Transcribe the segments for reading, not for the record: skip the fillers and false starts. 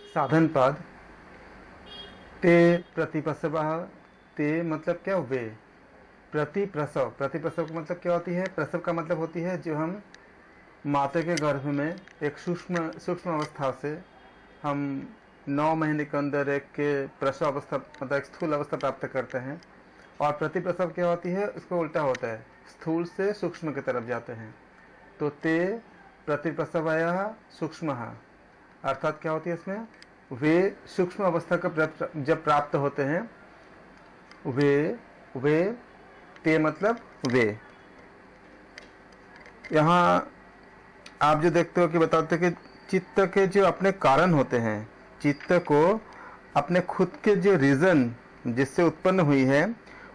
साधन पद ते प्रतिप्रसवः। ते मतलब क्या? वे। प्रतिप्रसव, प्रतिप्रसव का मतलब क्या होती है? प्रसव का मतलब होती है जो हम माता के गर्भ में एक सूक्ष्म सूक्ष्म अवस्था से हम 9 महीने के अंदर एक के प्रसव अवस्था मतलब एक स्थूल अवस्था प्राप्त करते हैं। और प्रतिप्रसव क्या होती है? उसको उल्टा होता है, स्थूल से सूक्ष्म की तरफ जाते हैं। तो ते प्रतिप्रसवयः सूक्ष्मः, अर्थात क्या होती है इसमें? वे सूक्ष्म अवस्था का जब प्राप्त होते हैं, वे ते मतलब वे। यहाँ आप जो देखते हो कि बताते कि चित्त के जो अपने कारण होते हैं, चित्त को अपने खुद के जो रीज़न जिससे उत्पन्न हुई है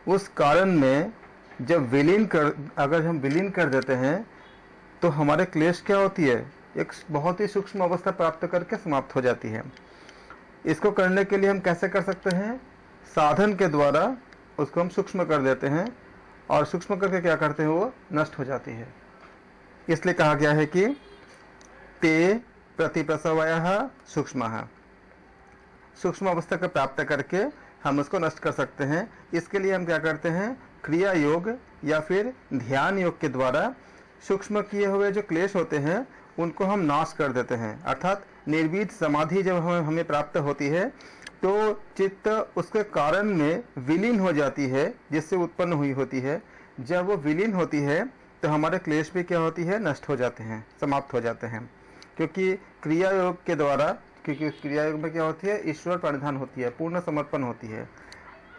उस कारण में जब अगर हम विलीन कर देते हैं तो हमारे क्लेश क्या होती है? एक बहुत ही सूक्ष्म अवस्था प्राप्त करके समाप्त हो जाती है। इसको करने के लिए हम कैसे कर सकते हैं? साधन के द्वारा उसको हम सूक्ष्म कर देते हैं और सूक्ष्म करके क्या करते हैं? वो नष्ट हो जाती है। इसलिए कहा गया है कि ते प्रतिप्रसवयः सूक्ष्मः, सूक्ष्म अवस्था को प्राप्त करके हम उसको नष्ट कर सकते हैं। इसके लिए हम क्या करते हैं? क्रिया योग या फिर ध्यान योग के द्वारा सूक्ष्म किए हुए जो क्लेश होते हैं उनको हम नाश कर देते हैं। अर्थात निर्वीत समाधि जब हमें प्राप्त होती है तो चित्त उसके कारण में विलीन हो जाती है जिससे उत्पन्न हुई होती है। जब वो विलीन होती है तो हमारे क्लेश भी क्या होती है? नष्ट हो जाते हैं, समाप्त हो जाते हैं। क्योंकि क्रिया योग के द्वारा, क्योंकि क्रिया योग में क्या होती है? ईश्वर परिधान होती है, पूर्ण समर्पण होती है।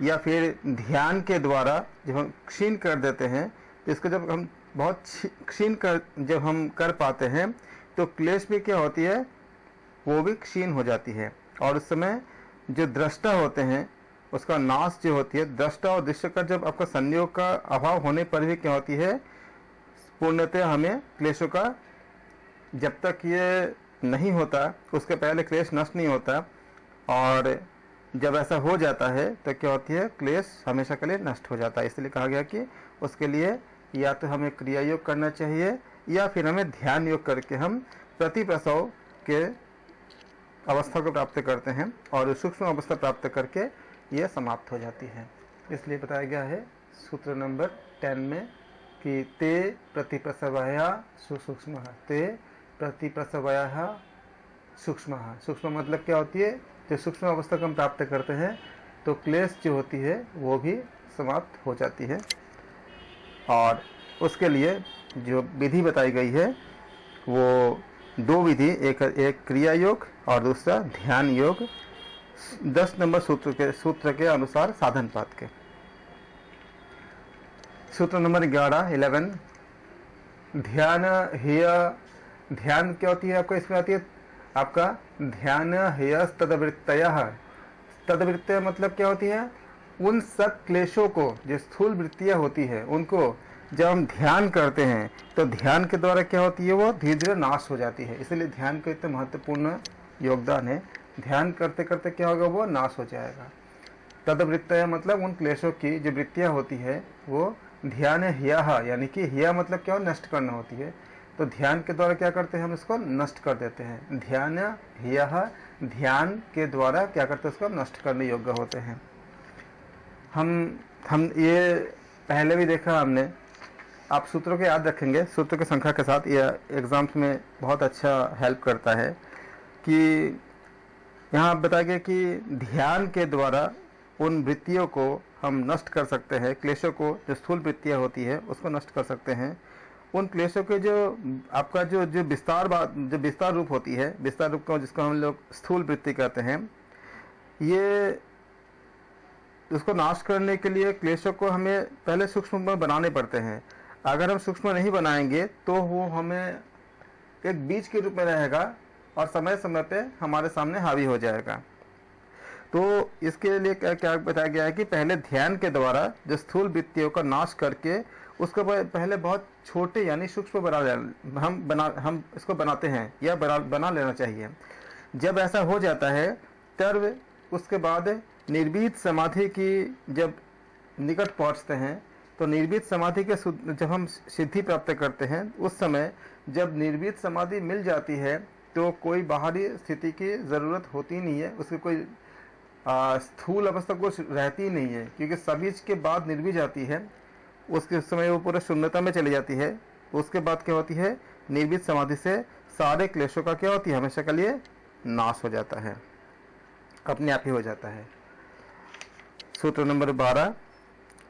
या फिर ध्यान के द्वारा जब हम क्षीण कर देते हैं तो इसको जब हम बहुत क्षीण कर जब हम कर पाते हैं तो क्लेश भी क्या होती है? वो भी क्षीण हो जाती है। और उस समय जो दृष्टा होते हैं उसका नाश जो होती है, दृष्टा और दृश्य का जब आपका संयोग का अभाव होने पर भी क्या होती है? पूर्णतः हमें क्लेशों का, जब तक ये नहीं होता उसके पहले क्लेश नष्ट नहीं होता, और जब ऐसा हो जाता है तो क्या होती है? क्लेश हमेशा के लिए नष्ट हो जाता है। इसलिए कहा गया कि उसके लिए या तो हमें क्रिया योग करना चाहिए या फिर हमें ध्यान योग करके हम प्रतिप्रसव के अवस्था को प्राप्त करते हैं और सूक्ष्म अवस्था प्राप्त करके ये समाप्त हो जाती है। इसलिए बताया गया है सूत्र नंबर 10 में कि ते प्रतिप्रसवयः सूक्ष्मः, ते प्रतिप्रसवयः सूक्ष्मः। सूक्ष्म मतलब क्या होती है? जब सूक्ष्म अवस्था को हम प्राप्त करते हैं तो क्लेश जो होती है वो भी समाप्त हो जाती है। और उसके लिए जो विधि बताई गई है वो 2 विधि, एक क्रिया योग और दूसरा ध्यान योग, 10 नंबर सूत्र के अनुसार साधन पाद के। सूत्र नंबर 11 ध्यान हेय। ध्यान क्या होती है आपको? इसमें आती है आपका ध्यान हेय तदवृत्तयः। तदवृत्तय मतलब क्या होती है? उन सब क्लेशों को, जो स्थूल वृत्तियां होती है, उनको जब हम ध्यान करते हैं तो ध्यान के द्वारा क्या होती है? वो धीरे धीरे नाश हो जाती है। इसलिए ध्यान का इतना महत्वपूर्ण योगदान है। ध्यान करते करते क्या होगा? वो नाश हो जाएगा। तदवृत्तय मतलब उन क्लेशों की जो वृत्तियां होती है वो ध्यान ह्यः, यानी कि ह्य मतलब क्या? नष्ट करना होती है। तो ध्यान के द्वारा क्या करते हैं? हम इसको नष्ट कर देते हैं। ध्यान ह्यः, ध्यान के द्वारा क्या करते हैं? उसको नष्ट करने योग्य होते हैं। हम ये पहले भी देखा हमने। आप सूत्रों के याद रखेंगे, सूत्र की संख्या के साथ ये एग्जाम्स में बहुत अच्छा हेल्प करता है कि यहाँ बताया गया कि ध्यान के द्वारा उन वृत्तियों को हम नष्ट कर सकते हैं। क्लेशों को, जो स्थूल वृत्तियाँ होती है उसको नष्ट कर सकते हैं। उन क्लेशों के जो आपका जो विस्तार रूप होती है, विस्तार रूप का जिसको हम लोग स्थूल वृत्ति कहते हैं, ये उसको नाश करने के लिए क्लेशों को हमें पहले सूक्ष्म में बनाने पड़ते हैं। अगर हम सूक्ष्म नहीं बनाएंगे तो वो हमें एक बीज के रूप में रहेगा और समय समय पे हमारे सामने हावी हो जाएगा। तो इसके लिए क्या बताया गया है कि पहले ध्यान के द्वारा जो स्थूल वृत्तियों का नाश करके उसको पहले बहुत छोटे यानी सूक्ष्म हम इसको बनाते हैं या बना लेना चाहिए। जब ऐसा हो जाता है तब उसके बाद निर्भीत समाधि की जब निकट पहुंचते हैं तो निर्भीत समाधि के जब हम सिद्धि प्राप्त करते हैं उस समय जब निर्भीत समाधि मिल जाती है तो कोई बाहरी स्थिति की ज़रूरत होती नहीं है, उसकी कोई स्थूल अवस्था कुछ रहती नहीं है, क्योंकि सबीज के बाद निर्बीज आती है, उसके समय वो पूरा शून्यता में चली जाती है। उसके बाद क्या होती है, निर्बीज समाधि से सारे क्लेशों का क्या होती है, हमेशा के लिए नाश हो जाता है, अपने आप ही हो जाता है। सूत्र नंबर 12,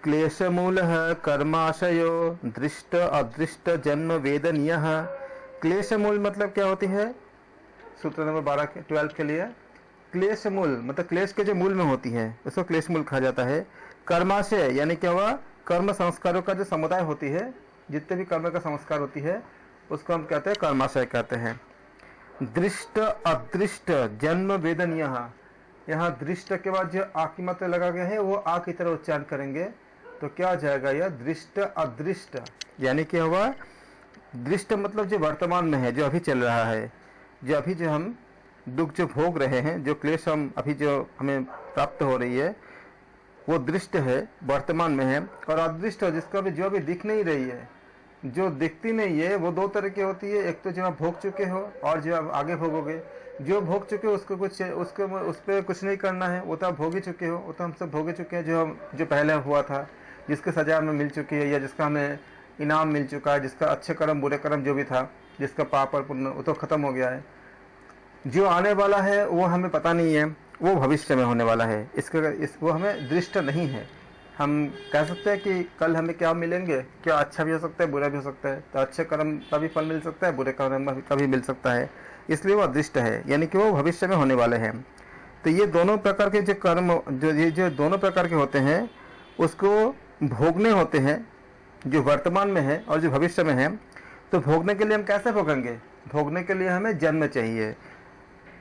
क्लेश मूल कर्माशयो दृष्ट अदृष्ट जन्म वेदनीय। क्लेश मूल मतलब क्या होती है, सूत्र नंबर 12 के लिए क्लेश मूल मतलब क्लेश के जो मूल में होती है उसको क्लेश मूल कहा जाता है। कर्माशय यानी क्या हुआ, कर्म संस्कारों का जो समुदाय होती है, जितने भी कर्म का संस्कार होती है उसको हम कहते हैं कर्माशय कहते हैं। दृष्ट अदृष्ट जन्म वेदनीय, यहाँ दृष्ट के बाद जो आ की मात्रा लगा गया है वो आ की तरह उच्चारण करेंगे तो क्या आ जाएगा, यह दृष्ट अदृष्ट यानी क्या हुआ, दृष्ट मतलब जो वर्तमान में है, जो अभी चल रहा है, जो अभी जो हम दुख जो भोग रहे हैं, जो क्लेश हम अभी जो हमें प्राप्त हो रही है वो दृष्ट है, वर्तमान में है। और अदृष्ट जिसका भी जो अभी दिख नहीं रही है, जो दिखती नहीं है, वो दो तरह की होती है। एक तो जो आप भोग चुके हो और जो आप आगे भोगोगे। जो भोग चुके हो उसको उस पर कुछ नहीं करना है, वो तो आप भोग ही चुके हो, वो तो हम सब भोगे चुके हैं। जो पहले हुआ था, जिसके सजा हमें मिल चुकी है या जिसका हमें इनाम मिल चुका है, जिसका अच्छे कर्म बुरे कर्म जो भी था, जिसका पाप और पुण्य वो तो खत्म हो गया है। जो आने वाला है वो हमें पता नहीं है, वो भविष्य में होने वाला है, वो हमें दृष्ट नहीं है। हम कह सकते हैं कि कल हमें क्या मिलेंगे, क्या अच्छा भी हो सकता है बुरा भी हो सकता है, तो अच्छे कर्म का भी फल मिल सकता है, बुरे कर्म का भी मिल सकता है, इसलिए वो अदृष्ट है, यानी कि वो भविष्य में होने वाले हैं। तो ये दोनों प्रकार के जो कर्म जो दोनों प्रकार के होते हैं उसको भोगने होते हैं, जो वर्तमान में है और जो भविष्य में है। तो भोगने के लिए हम कैसे भोगेंगे, भोगने के लिए हमें जन्म चाहिए।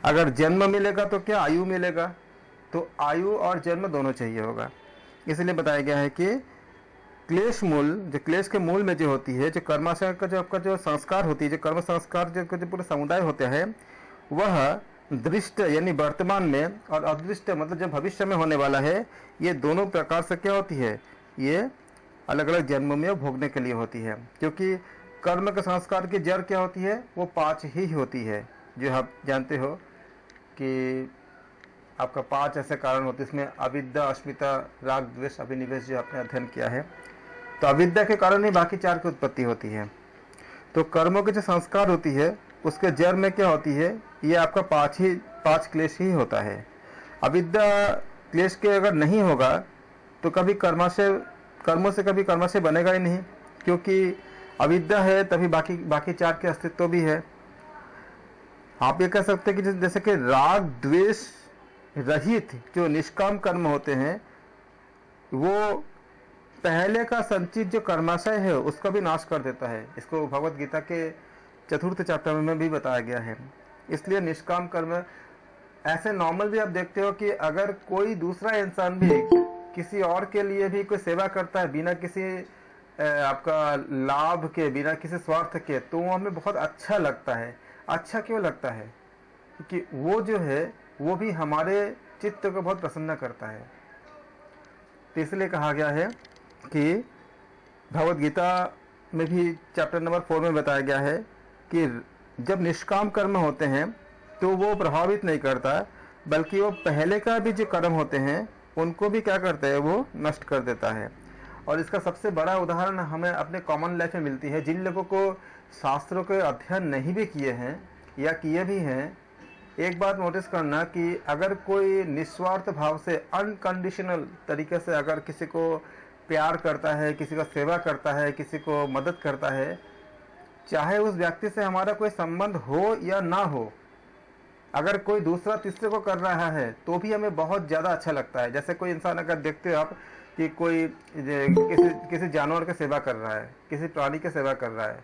अगर जन्म मिलेगा तो क्या आयु मिलेगा, तो आयु और जन्म दोनों चाहिए होगा। इसलिए बताया गया है कि क्लेश मूल, जो क्लेश के मूल में जो होती है, जो कर्माशय का जो आपका जो संस्कार होती है, जो कर्म संस्कार जो पूरे समुदाय होते हैं, वह दृष्ट यानी वर्तमान में और अदृष्ट मतलब जो भविष्य में होने वाला है, ये दोनों प्रकार से क्या होती है, ये अलग अलग जन्मों में भोगने के लिए होती है। क्योंकि कर्म के संस्कार की जड़ क्या होती है, वो 5 ही होती है। जो आप जानते हो कि आपका 5 ऐसे कारण होते हैं, इसमें अविद्या, अस्मिता, राग, द्वेष, अभिनिवेश जो आपने अध्ययन किया है, तो अविद्या के कारण ही बाकी 4 की उत्पत्ति होती है। तो कर्मों के जो संस्कार होती है उसके जड़ में क्या होती है, ये आपका 5 क्लेश ही होता है। अविद्या क्लेश के अगर नहीं होगा तो कभी कर्मों से कभी कर्माशय बनेगा ही नहीं, क्योंकि अविद्या है तभी बाकी 4 के अस्तित्व भी है। आप ये कह सकते हैं कि जैसे कि राग द्वेष रहित जो निष्काम कर्म होते हैं, वो पहले का संचित जो कर्माशय है उसका भी नाश कर देता है। इसको भगवत गीता के 4th चैप्टर में भी बताया गया है। इसलिए निष्काम कर्म ऐसे नॉर्मल भी आप देखते हो कि अगर कोई दूसरा इंसान भी किसी और के लिए भी कोई सेवा करता है बिना किसी आपका लाभ के, बिना किसी स्वार्थ के, तो वो हमें बहुत अच्छा लगता है। अच्छा क्यों लगता है, क्योंकि वो जो है वो भी हमारे चित्त को बहुत प्रसन्न करता है। तो इसलिए कहा गया है कि भगवत गीता में भी चैप्टर नंबर 4 में बताया गया है कि जब निष्काम कर्म होते हैं तो वो प्रभावित नहीं करता, बल्कि वो पहले का भी जो कर्म होते हैं उनको भी क्या करता है, वो नष्ट कर देता है। और इसका सबसे बड़ा उदाहरण हमें अपने कॉमन लाइफ में मिलती है। जिन लोगों को शास्त्रों के अध्ययन नहीं भी किए हैं या किए भी हैं, एक बात नोटिस करना कि अगर कोई निस्वार्थ भाव से अनकंडीशनल तरीके से अगर किसी को प्यार करता है, किसी का सेवा करता है, किसी को मदद करता है, चाहे उस व्यक्ति से हमारा कोई संबंध हो या ना हो, अगर कोई दूसरा तीसरे को कर रहा है तो भी हमें बहुत ज़्यादा अच्छा लगता है। जैसे कोई इंसान अगर देखते हो आप कि कोई किसी जानवर की सेवा कर रहा है, किसी प्राणी की सेवा कर रहा है,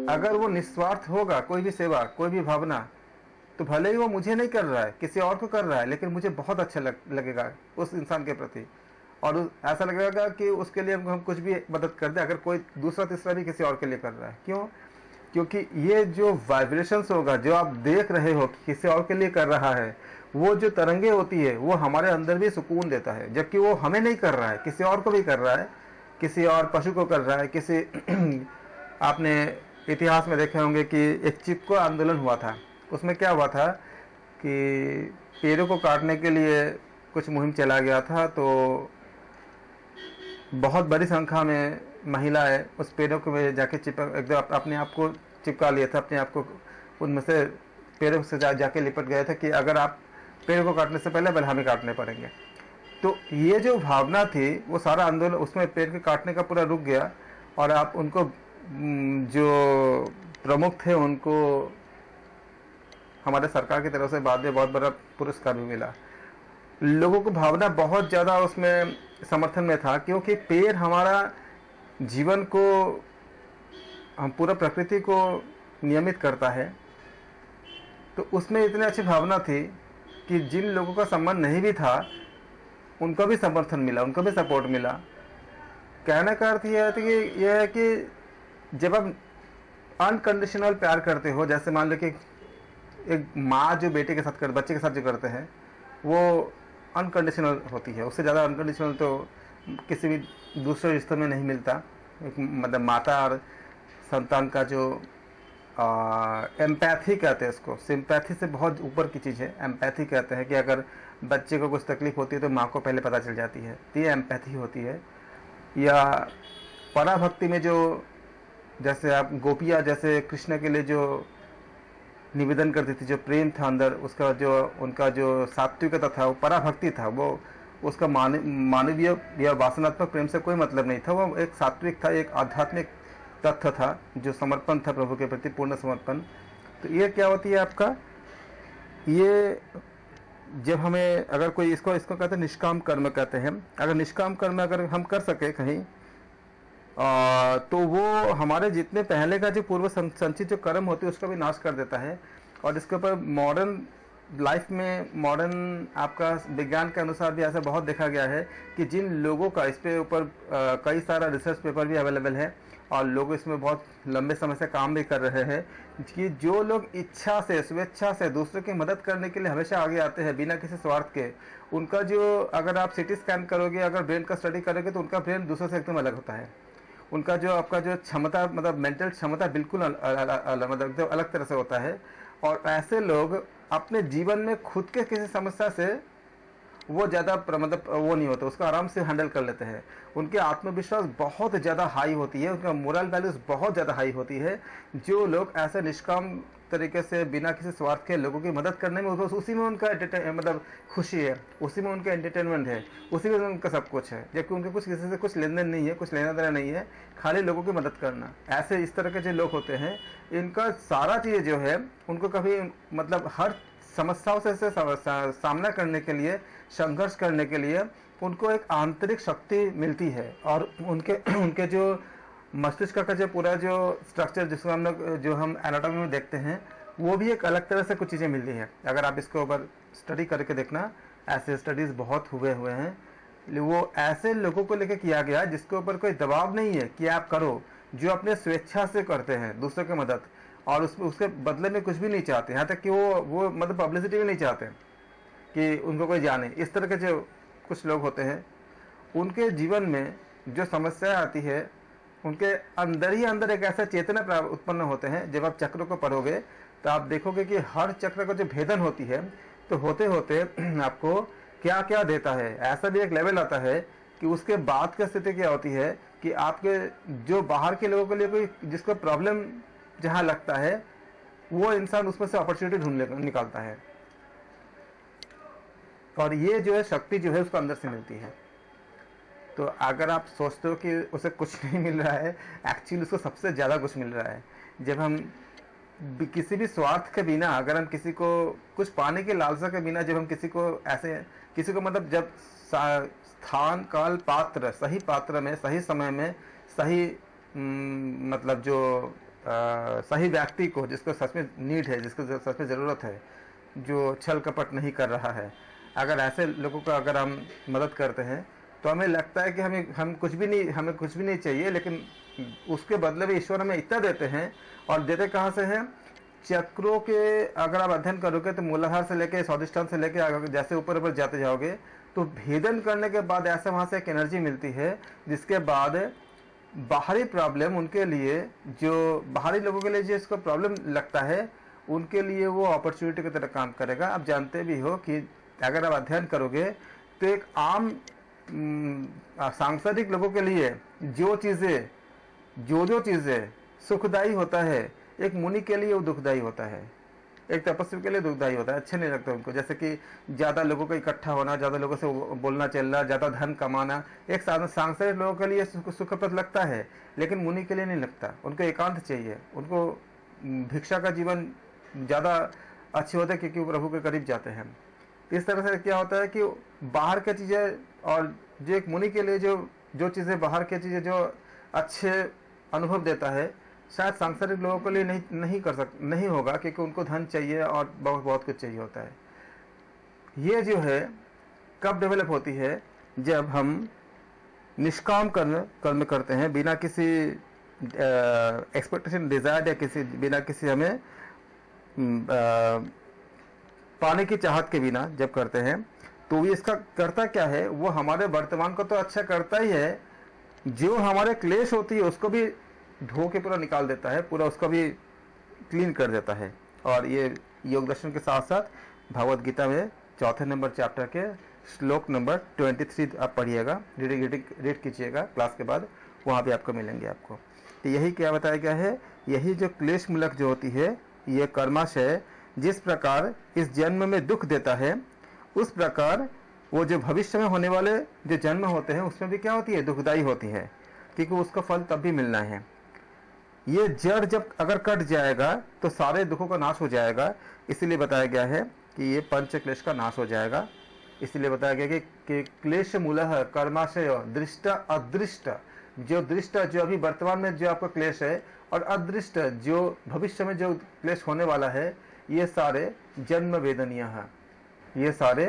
अगर वो निस्वार्थ होगा, कोई भी सेवा, कोई भी भावना, तो भले ही वो मुझे नहीं कर रहा है, किसी और को कर रहा है, लेकिन मुझे बहुत अच्छा लगेगा उस इंसान के प्रति, और ऐसा लगेगा कि उसके लिए हम कुछ भी मदद कर दें, अगर कोई दूसरा तीसरा भी किसी और के लिए कर रहा है। क्यों? क्योंकि ये जो वाइब्रेशंस होगा, जो आप देख रहे हो कि किसी और के लिए कर रहा है, वो जो तरंगे होती है वो हमारे अंदर भी सुकून देता है। जबकि वो हमें नहीं कर रहा है, किसी और को भी कर रहा है, किसी और पशु को कर रहा है। आपने इतिहास में देखे होंगे कि एक चिपको आंदोलन हुआ था, उसमें क्या हुआ था कि पेड़ों को काटने के लिए कुछ मुहिम चला गया था, तो बहुत बड़ी संख्या में महिलाएं उस पेड़ों को में जाके चिपक एकदम अपने आप को चिपका लिया था, अपने आप को उनमें से पेड़ों से जाके लिपट गए थे कि अगर आप पेड़ को काटने से पहले हमें काटने पड़ेंगे। तो ये जो भावना थी वो सारा आंदोलन उसमें पेड़ के काटने का पूरा रुक गया, और आप उनको जो प्रमुख थे उनको हमारे सरकार की तरफ से बाद में बहुत बड़ा पुरस्कार भी मिला। लोगों को भावना बहुत ज़्यादा उसमें समर्थन में था, क्योंकि पेड़ हमारा जीवन को, हम पूरा प्रकृति को नियमित करता है। तो उसमें इतनी अच्छी भावना थी कि जिन लोगों का संबंध नहीं भी था उनका भी समर्थन मिला, उनको भी सपोर्ट मिला। कहने का अर्थ यह है कि जब आप अनकंडीशनल प्यार करते हो, जैसे मान लो कि एक माँ जो बेटे के साथ बच्चे के साथ जो करते हैं वो अनकंडीशनल होती है, उससे ज़्यादा अनकंडीशनल तो किसी भी दूसरे रिश्ते में नहीं मिलता। मतलब माता और संतान का जो एम्पैथी कहते हैं इसको, सिंपैथी से बहुत ऊपर की चीज़ है। एम्पैथी कहते हैं कि अगर बच्चे को कुछ तकलीफ होती है तो माँ को पहले पता चल जाती है, तो ये एम्पैथी होती है। या पराभक्ति में जो, जैसे आप गोपियाँ जैसे कृष्ण के लिए जो निवेदन करती थी, जो प्रेम था अंदर उसका, जो उनका जो सात्विकता था वो पराभक्ति था, वो उसका मानवीय या वासनात्मक प्रेम से कोई मतलब नहीं था, वो एक सात्विक था, एक आध्यात्मिक तथ्य था, जो समर्पण था प्रभु के प्रति, पूर्ण समर्पण। तो ये क्या होती है आपका, ये जब हमें अगर कोई इसको कहते हैं निष्काम कर्म कहते हैं, अगर निष्काम कर्म अगर हम कर सके कहीं तो वो हमारे जितने पहले का जो पूर्व संचित जो कर्म होते हैं उसका भी नाश कर देता है। और इसके ऊपर मॉडर्न लाइफ में, मॉडर्न आपका विज्ञान के अनुसार भी ऐसा बहुत देखा गया है कि जिन लोगों का इस पे ऊपर कई सारा रिसर्च पेपर भी अवेलेबल है और लोग इसमें बहुत लंबे समय से काम भी कर रहे हैं कि जो लोग इच्छा से, स्वेच्छा से दूसरों की मदद करने के लिए हमेशा आगे आते हैं बिना किसी स्वार्थ के, उनका जो, अगर आप सिटी स्कैन करोगे, अगर ब्रेन का स्टडी करोगे तो उनका ब्रेन दूसरों से एकदम अलग होता है। उनका जो आपका जो क्षमता, मतलब मेंटल क्षमता बिल्कुल मतलब अलग तरह से होता है। और ऐसे लोग अपने जीवन में खुद के किसी समस्या से वो ज़्यादा मतलब वो नहीं होता, उसको आराम से हैंडल कर लेते हैं। उनके आत्मविश्वास बहुत ज़्यादा हाई होती है, उनका मोरल वैल्यूज बहुत ज़्यादा हाई होती है। जो लोग ऐसे निष्काम तरीके से बिना किसी स्वार्थ के लोगों की मदद करने में, उसी में उनका मतलब खुशी है, उसी में उनका एंटरटेनमेंट है, उसी में उनका सब कुछ है, जबकि उनके कुछ किसी से कुछ लेन देन नहीं है, कुछ लेना देना नहीं है, खाली लोगों की मदद करना। ऐसे इस तरह के जो लोग होते हैं, इनका सारा चीज़ जो है उनको कभी मतलब हर समस्याओं से सामना करने के लिए, संघर्ष करने के लिए उनको एक आंतरिक शक्ति मिलती है। और उनके जो मस्तिष्क का जो पूरा जो स्ट्रक्चर जिसको हम लोग, जो हम एनाटॉमी में देखते हैं, वो भी एक अलग तरह से कुछ चीज़ें मिलती हैं। अगर आप इसके ऊपर स्टडी करके देखना, ऐसे स्टडीज़ बहुत हुए हैं। वो ऐसे लोगों को लेकर किया गया जिसके ऊपर कोई दबाव नहीं है कि आप करो, जो अपने स्वेच्छा से करते हैं दूसरों की मदद, और उसके बदले में कुछ भी नहीं चाहते, यहाँ तक कि वो मतलब पब्लिसिटी भी नहीं चाहते कि उनको कोई जाने। इस तरह के जो कुछ लोग होते हैं, उनके जीवन में जो समस्या आती है, उनके अंदर ही अंदर एक ऐसा चेतना उत्पन्न होते हैं। जब आप चक्र को पढ़ोगे तो आप देखोगे कि हर चक्र का जो भेदन होती है, तो होते होते आपको क्या क्या देता है। ऐसा भी एक लेवल आता है कि उसके बाद की स्थिति क्या होती है कि आपके जो बाहर के लोगों के लिए कोई जिसको प्रॉब्लम जहाँ लगता है, वो इंसान उसमें से अपॉर्चुनिटी ढूंढ निकालता है। और ये जो है शक्ति जो है उसको अंदर से मिलती है। तो अगर आप सोचते हो कि उसे कुछ नहीं मिल रहा है, एक्चुअली उसको सबसे ज़्यादा कुछ मिल रहा है। जब हम किसी भी स्वार्थ के बिना, अगर हम किसी को कुछ पाने के लालसा के बिना, जब हम किसी को मतलब जब स्थान काल पात्र, सही पात्र में, सही समय में, सही मतलब जो सही व्यक्ति को, जिसको सच में नीड है, जिसको सच में ज़रूरत है, जो छल कपट नहीं कर रहा है, अगर ऐसे लोगों को अगर हम मदद करते हैं तो हमें लगता है कि हमें कुछ भी नहीं चाहिए, लेकिन उसके बदले में ईश्वर हमें इतना देते हैं। और देते कहाँ से हैं? चक्रों के अगर आप अध्ययन करोगे तो मूलाधार से लेके स्वादिष्ठान से लेके जैसे ऊपर ऊपर जाते जाओगे तो भेदन करने के बाद ऐसे वहाँ से एक एनर्जी मिलती है, जिसके बाद बाहरी प्रॉब्लम उनके लिए, जो बाहरी लोगों के लिए जिसको प्रॉब्लम लगता है, उनके लिए वो अपॉर्चुनिटी की तरह काम करेगा। आप जानते भी हो कि अगर आप अध्ययन करोगे तो एक आम सांसारिक लोगों के लिए जो चीज़ें सुखदायी होता है, एक मुनि के लिए वो दुखदायी होता है, एक तपस्वी के लिए दुखदायी होता है, अच्छे नहीं लगता उनको। जैसे कि ज़्यादा लोगों का इकट्ठा होना, ज़्यादा लोगों से बोलना चलना, ज़्यादा धन कमाना, एक सांसारिक लोगों के लिए सुखप्रद लगता है, लेकिन मुनि के लिए नहीं लगता। उनको एकांत चाहिए, उनको भिक्षा का जीवन ज़्यादा अच्छे होते हैं क्योंकि वो प्रभु के करीब जाते हैं। इस तरह से क्या होता है कि बाहर की चीज़ें, और जो एक मुनि के लिए जो चीज़ें बाहर की चीज़ें जो अच्छे अनुभव देता है, शायद सांसारिक लोगों के लिए नहीं होगा, क्योंकि उनको धन चाहिए और बहुत कुछ चाहिए होता है। ये जो है कब डेवलप होती है, जब हम निष्काम कर्म करते हैं, बिना किसी एक्सपेक्टेशन, डिजायर या बिना किसी हमें पाने की चाहत के बिना जब करते हैं, तो इसका करता क्या है, वो हमारे वर्तमान को तो अच्छा करता ही है, जो हमारे क्लेश होती है उसको भी धो के पूरा निकाल देता है, पूरा उसको भी क्लीन कर देता है। और ये योग दर्शन के साथ साथ भगवद गीता में 4 नंबर चैप्टर के श्लोक नंबर 23 आप पढ़िएगा, रीड कीजिएगा क्लास के बाद, वहाँ पे आपको मिलेंगे आपको। तो यही क्या बताया गया है, यही जो क्लेश मूलक जो होती है, ये कर्माशय जिस प्रकार इस जन्म में दुख देता है, उस प्रकार वो जो भविष्य में होने वाले जो जन्म होते हैं उसमें भी क्या होती है, दुखदायी होती है, क्योंकि उसका फल तब भी मिलना है। ये जड़ जब अगर कट जाएगा तो सारे दुखों का नाश हो जाएगा। इसीलिए बताया गया है कि ये पंच क्लेश का नाश हो जाएगा। इसलिए बताया गया कि क्लेश मूलः कर्माशय दृष्ट अदृष्ट, जो दृष्ट जो अभी वर्तमान में जो आपका क्लेश है, और अदृष्ट जो भविष्य में जो क्लेश होने वाला है, ये सारे जन्म वेदनीय है। ये सारे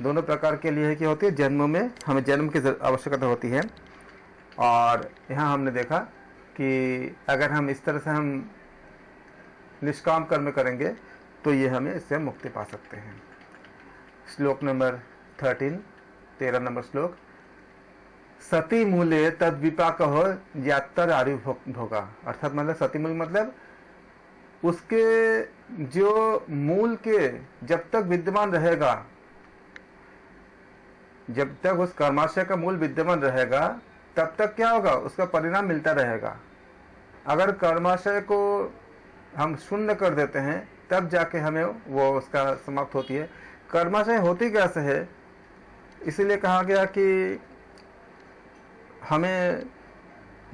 दोनों प्रकार के लिए क्या होती है, जन्म में हमें जन्म की आवश्यकता होती है। और यहाँ हमने देखा कि अगर हम इस तरह से हम निष्काम कर्म करेंगे तो ये हमें इससे मुक्ति पा सकते हैं। श्लोक नंबर 13 नंबर श्लोक, सती मूले तद विपाक हो यात्तर आयु भोगा। अर्थात मतलब सती मूल मतलब उसके जो मूल के जब तक विद्यमान रहेगा, जब तक उस कर्माशय का मूल विद्यमान रहेगा, तब तक क्या होगा, उसका परिणाम मिलता रहेगा। अगर कर्माशय को हम शून्य कर देते हैं तब जाके हमें वो उसका समाप्त होती है। कर्माशय होती कैसे है, इसीलिए कहा गया कि हमें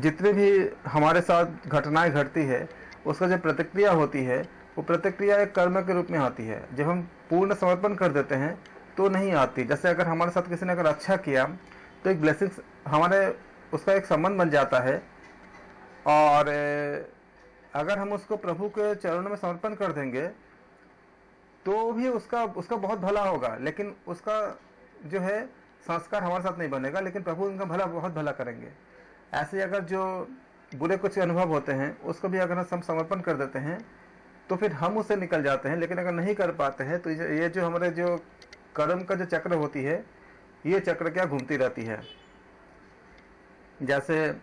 जितने भी हमारे साथ घटनाएं घटती है उसका जो प्रतिक्रिया होती है, वो प्रतिक्रिया एक कर्म के रूप में आती है। जब हम पूर्ण समर्पण कर देते हैं तो नहीं आती। जैसे अगर हमारे साथ किसी ने अगर अच्छा किया तो एक ब्लेसिंग्स हमारे उसका एक संबंध बन जाता है, और अगर हम उसको प्रभु के चरणों में समर्पण कर देंगे तो भी उसका बहुत भला होगा, लेकिन उसका जो है संस्कार हमारे साथ नहीं बनेगा, लेकिन प्रभु उनका बहुत भला करेंगे। ऐसे अगर जो बुरे कुछ अनुभव होते हैं उसको भी अगर हम समर्पण कर देते हैं तो फिर हम उससे निकल जाते हैं। लेकिन अगर नहीं कर पाते हैं तो ये जो हमारे जो कर्म का जो चक्र होती है, ये चक्र क्या घूमती रहती है। जैसे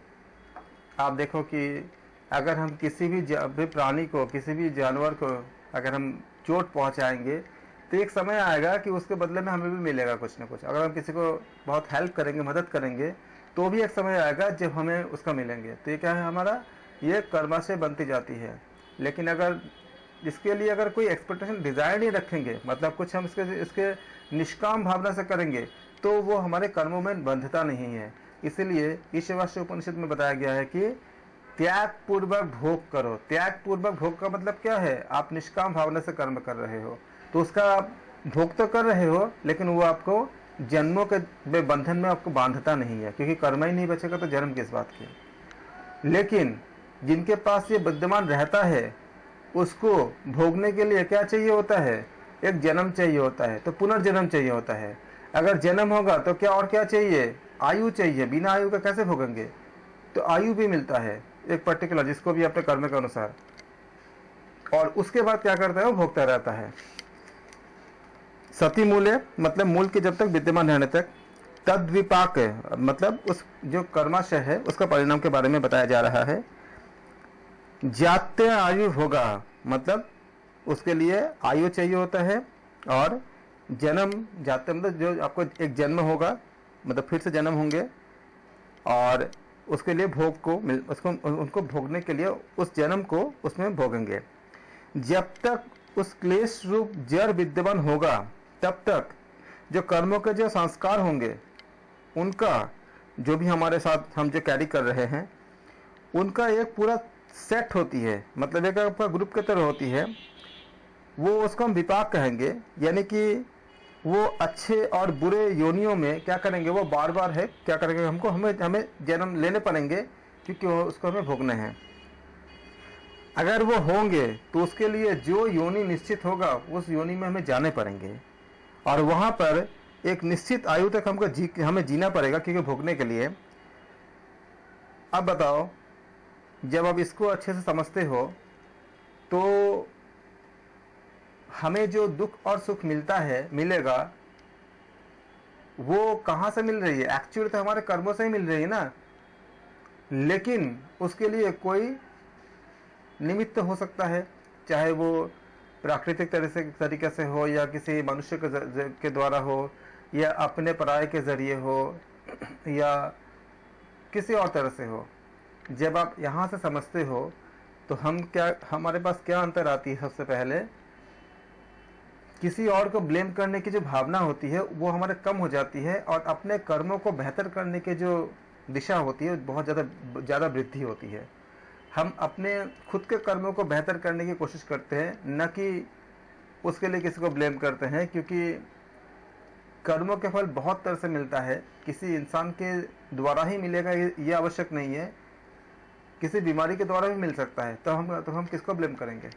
आप देखो कि अगर हम किसी भी प्राणी को, किसी भी जानवर को अगर हम चोट पहुंचाएंगे तो एक समय आएगा कि उसके बदले में हमें भी मिलेगा कुछ ना कुछ। अगर हम किसी को बहुत हेल्प करेंगे, मदद करेंगे, तो भी एक समय आएगा जब हमें उसका मिलेंगे। तो ये क्या है, हमारा ये कर्माशय बनती जाती है। लेकिन अगर इसके लिए अगर कोई एक्सपेक्टेशन डिजायर नहीं रखेंगे, मतलब कुछ हम इसके निष्काम भावना से करेंगे, तो वो हमारे कर्मों में बंधता नहीं है। इसलिए ईशावास्य उपनिषद में बताया गया है कि त्याग पूर्वक भोग करो। त्याग पूर्वक भोग का मतलब क्या है, आप निष्काम भावना से कर्म कर रहे हो तो उसका भोग तो कर रहे हो, लेकिन वो आपको जन्मों के बंधन में आपको बांधता नहीं है, क्योंकि कर्म ही नहीं बचेगा तो जन्म किस बात की। लेकिन जिनके पास ये विद्यमान रहता है, उसको भोगने के लिए क्या चाहिए होता है, एक जन्म चाहिए होता है, तो पुनर्जन्म चाहिए होता है। अगर जन्म होगा तो क्या और क्या चाहिए, आयु चाहिए। बिना आयु का कैसे भोगेंगे, तो आयु भी मिलता है एक पर्टिकुलर, जिसको भी अपने कर्म के अनुसार, और उसके बाद क्या करता है, वो भोगता रहता है। सती मूल्य मतलब मूल के जब तक विद्यमान रहने तक, तद विपाक मतलब उस जो कर्माशय है उसका परिणाम के बारे में बताया जा रहा है। जात्य आयु भोगा मतलब उसके लिए आयु चाहिए होता है, और जन्म जाते मतलब जो आपको एक जन्म होगा, मतलब फिर से जन्म होंगे, और उसके लिए भोग को उसको उनको भोगने के लिए उस जन्म को उसमें भोगेंगे। जब तक उस क्लेश रूप जड़ विद्यमान होगा तब तक जो कर्मों के जो संस्कार होंगे, उनका जो भी हमारे साथ हम जो कैरी कर रहे हैं, उनका एक पूरा सेट होती है, मतलब एक आपका ग्रुप की तरह होती है। वो उसको हम विपाक कहेंगे, यानी कि वो अच्छे और बुरे योनियों में क्या करेंगे, वो बार बार है क्या करेंगे, हमें जन्म लेने पड़ेंगे, क्योंकि उसको हमें भोगना है। अगर वो होंगे तो उसके लिए जो योनि निश्चित होगा उस योनि में हमें जाने पड़ेंगे, और वहाँ पर एक निश्चित आयु तक हमें जीना पड़ेगा, क्योंकि भोगने के लिए। अब बताओ, जब आप इसको अच्छे से समझते हो तो हमें जो दुख और सुख मिलेगा, वो कहाँ से मिल रही है? एक्चुअली तो हमारे कर्मों से ही मिल रही है ना, लेकिन उसके लिए कोई निमित्त हो सकता है, चाहे वो प्राकृतिक तरीके से हो, या किसी मनुष्य के द्वारा हो, या अपने पराये के जरिए हो, या किसी और तरह से हो। जब आप यहाँ से समझते हो तो हमारे पास क्या अंतर आती है? सबसे पहले किसी और को ब्लेम करने की जो भावना होती है वो हमारे कम हो जाती है, और अपने कर्मों को बेहतर करने की जो दिशा होती है बहुत ज़्यादा वृद्धि होती है। हम अपने खुद के कर्मों को बेहतर करने की कोशिश करते हैं, न कि उसके लिए किसी को ब्लेम करते हैं, क्योंकि कर्मों के फल बहुत तरह से मिलता है। किसी इंसान के द्वारा ही मिलेगा ये आवश्यक नहीं है, किसी बीमारी के द्वारा भी मिल सकता है। तो हम किसको ब्लेम करेंगे?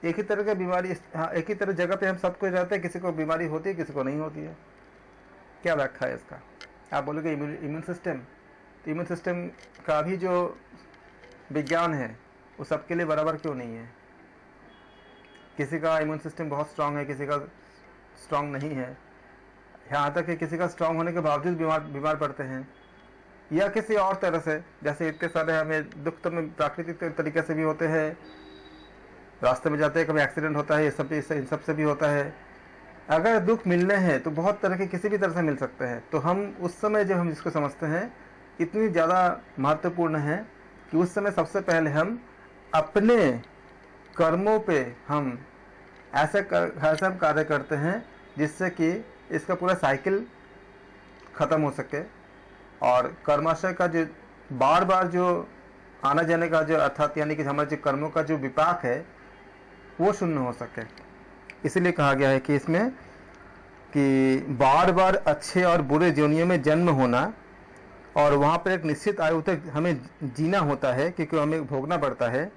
एक ही तरह की बीमारी, एक ही तरह जगह पे हम सबको रहते हैं, किसी को बीमारी होती है, किसी को नहीं होती है। क्या व्याख्या है इसका? आप बोलोगे इम्यून सिस्टम, तो इम्यून सिस्टम का भी जो विज्ञान है वो सबके लिए बराबर क्यों नहीं है? किसी का इम्यून सिस्टम बहुत स्ट्रांग है, किसी का स्ट्रांग नहीं है। यहाँ तक कि किसी का स्ट्रांग होने के बावजूद बीमार पड़ते हैं, या किसी और तरह से। जैसे इतने सारे हमें दुख तो में प्राकृतिक तरीके से भी होते हैं, रास्ते में जाते हैं कभी एक्सीडेंट होता है, ये इन सब से भी होता है। अगर दुख मिलने हैं तो बहुत तरह के किसी भी तरह से मिल सकते हैं। तो हम उस समय जब हम इसको समझते हैं, इतनी ज़्यादा महत्वपूर्ण है कि उस समय सबसे पहले हम अपने कर्मों पे हम ऐसे कार्य करते हैं जिससे कि इसका पूरा साइकिल ख़त्म हो सके, और कर्माशय का जो बार बार जो आना जाने का जो अर्थात यानी कि हमारे जो कर्मों का जो विपाक है वो शून्य हो सके। इसलिए कहा गया है कि इसमें कि बार बार अच्छे और बुरे योनियों में जन्म होना, और वहाँ पर एक निश्चित आयु तक हमें जीना होता है, क्योंकि हमें भोगना पड़ता है।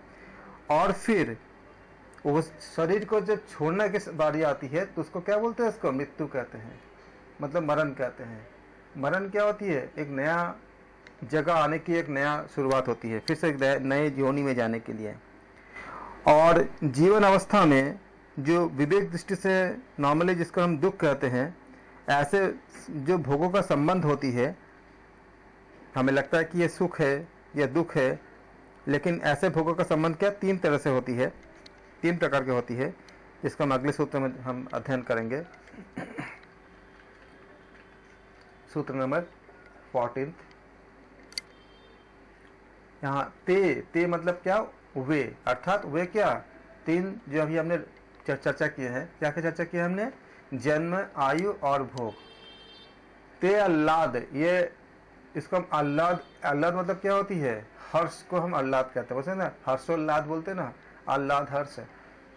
और फिर उस शरीर को जब छोड़ने की बारी आती है तो उसको क्या बोलते हैं? उसको मृत्यु कहते हैं, मतलब मरण कहते हैं। मरण क्या होती है? एक नया जगह आने की एक नया शुरुआत होती है, फिर से एक नए योनि में जाने के लिए। और जीवन अवस्था में जो विवेक दृष्टि से नॉर्मली जिसको हम दुख कहते हैं, ऐसे जो भोगों का संबंध होती है, हमें लगता है कि ये सुख है, ये दुख है, लेकिन ऐसे भोगों का संबंध क्या तीन तरह से होती है, तीन प्रकार की होती है, जिसका हम अगले सूत्र में हम अध्ययन करेंगे। सूत्र नंबर 14। यहाँ ते मतलब क्या? वे, अर्थात वे क्या? तीन जो अभी हमने चर्चा की है। क्या क्या चर्चा की है हमने? जन्म, आयु और भोग। ते आह्लाद, ये इसको हम आह्लाद मतलब क्या होती है? हर्ष को हम आह्लाद कहते हैं, ना हर्षोल्लाद बोलते हैं ना, आह्लाद हर्ष।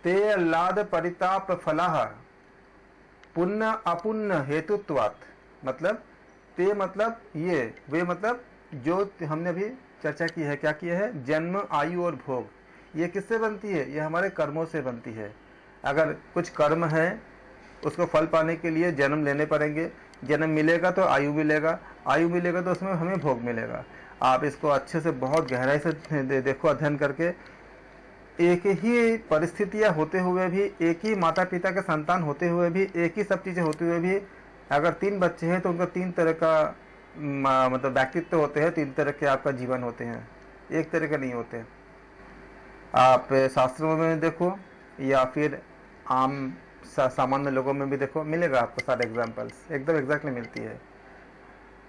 ते आह्लाद परिताप फलाह पुण्य अपुण्य हेतुत्वात्, मतलब ते मतलब ये, वे मतलब जो हमने अभी चर्चा की है। क्या किया है? जन्म, आयु और भोग। ये किससे बनती है? ये हमारे कर्मों से बनती है। अगर कुछ कर्म है उसको फल पाने के लिए जन्म लेने पड़ेंगे, जन्म मिलेगा तो आयु मिलेगा, आयु मिलेगा तो उसमें हमें भोग मिलेगा। आप इसको अच्छे से बहुत गहराई से देखो, अध्ययन करके। एक ही परिस्थितियां होते हुए भी, एक ही माता पिता के संतान होते हुए भी, एक ही सब चीज़ें होते हुए भी, अगर 3 बच्चे हैं तो उनका 3 तरह का मतलब व्यक्तित्व होते हैं, 3 तरह के आपका जीवन होते हैं, एक तरह के नहीं होते। आप शास्त्रों में देखो या फिर आम सामान्य लोगों में भी देखो, मिलेगा आपको सारे एग्जाम्पल्स, एकदम एग्जैक्टली मिलती है।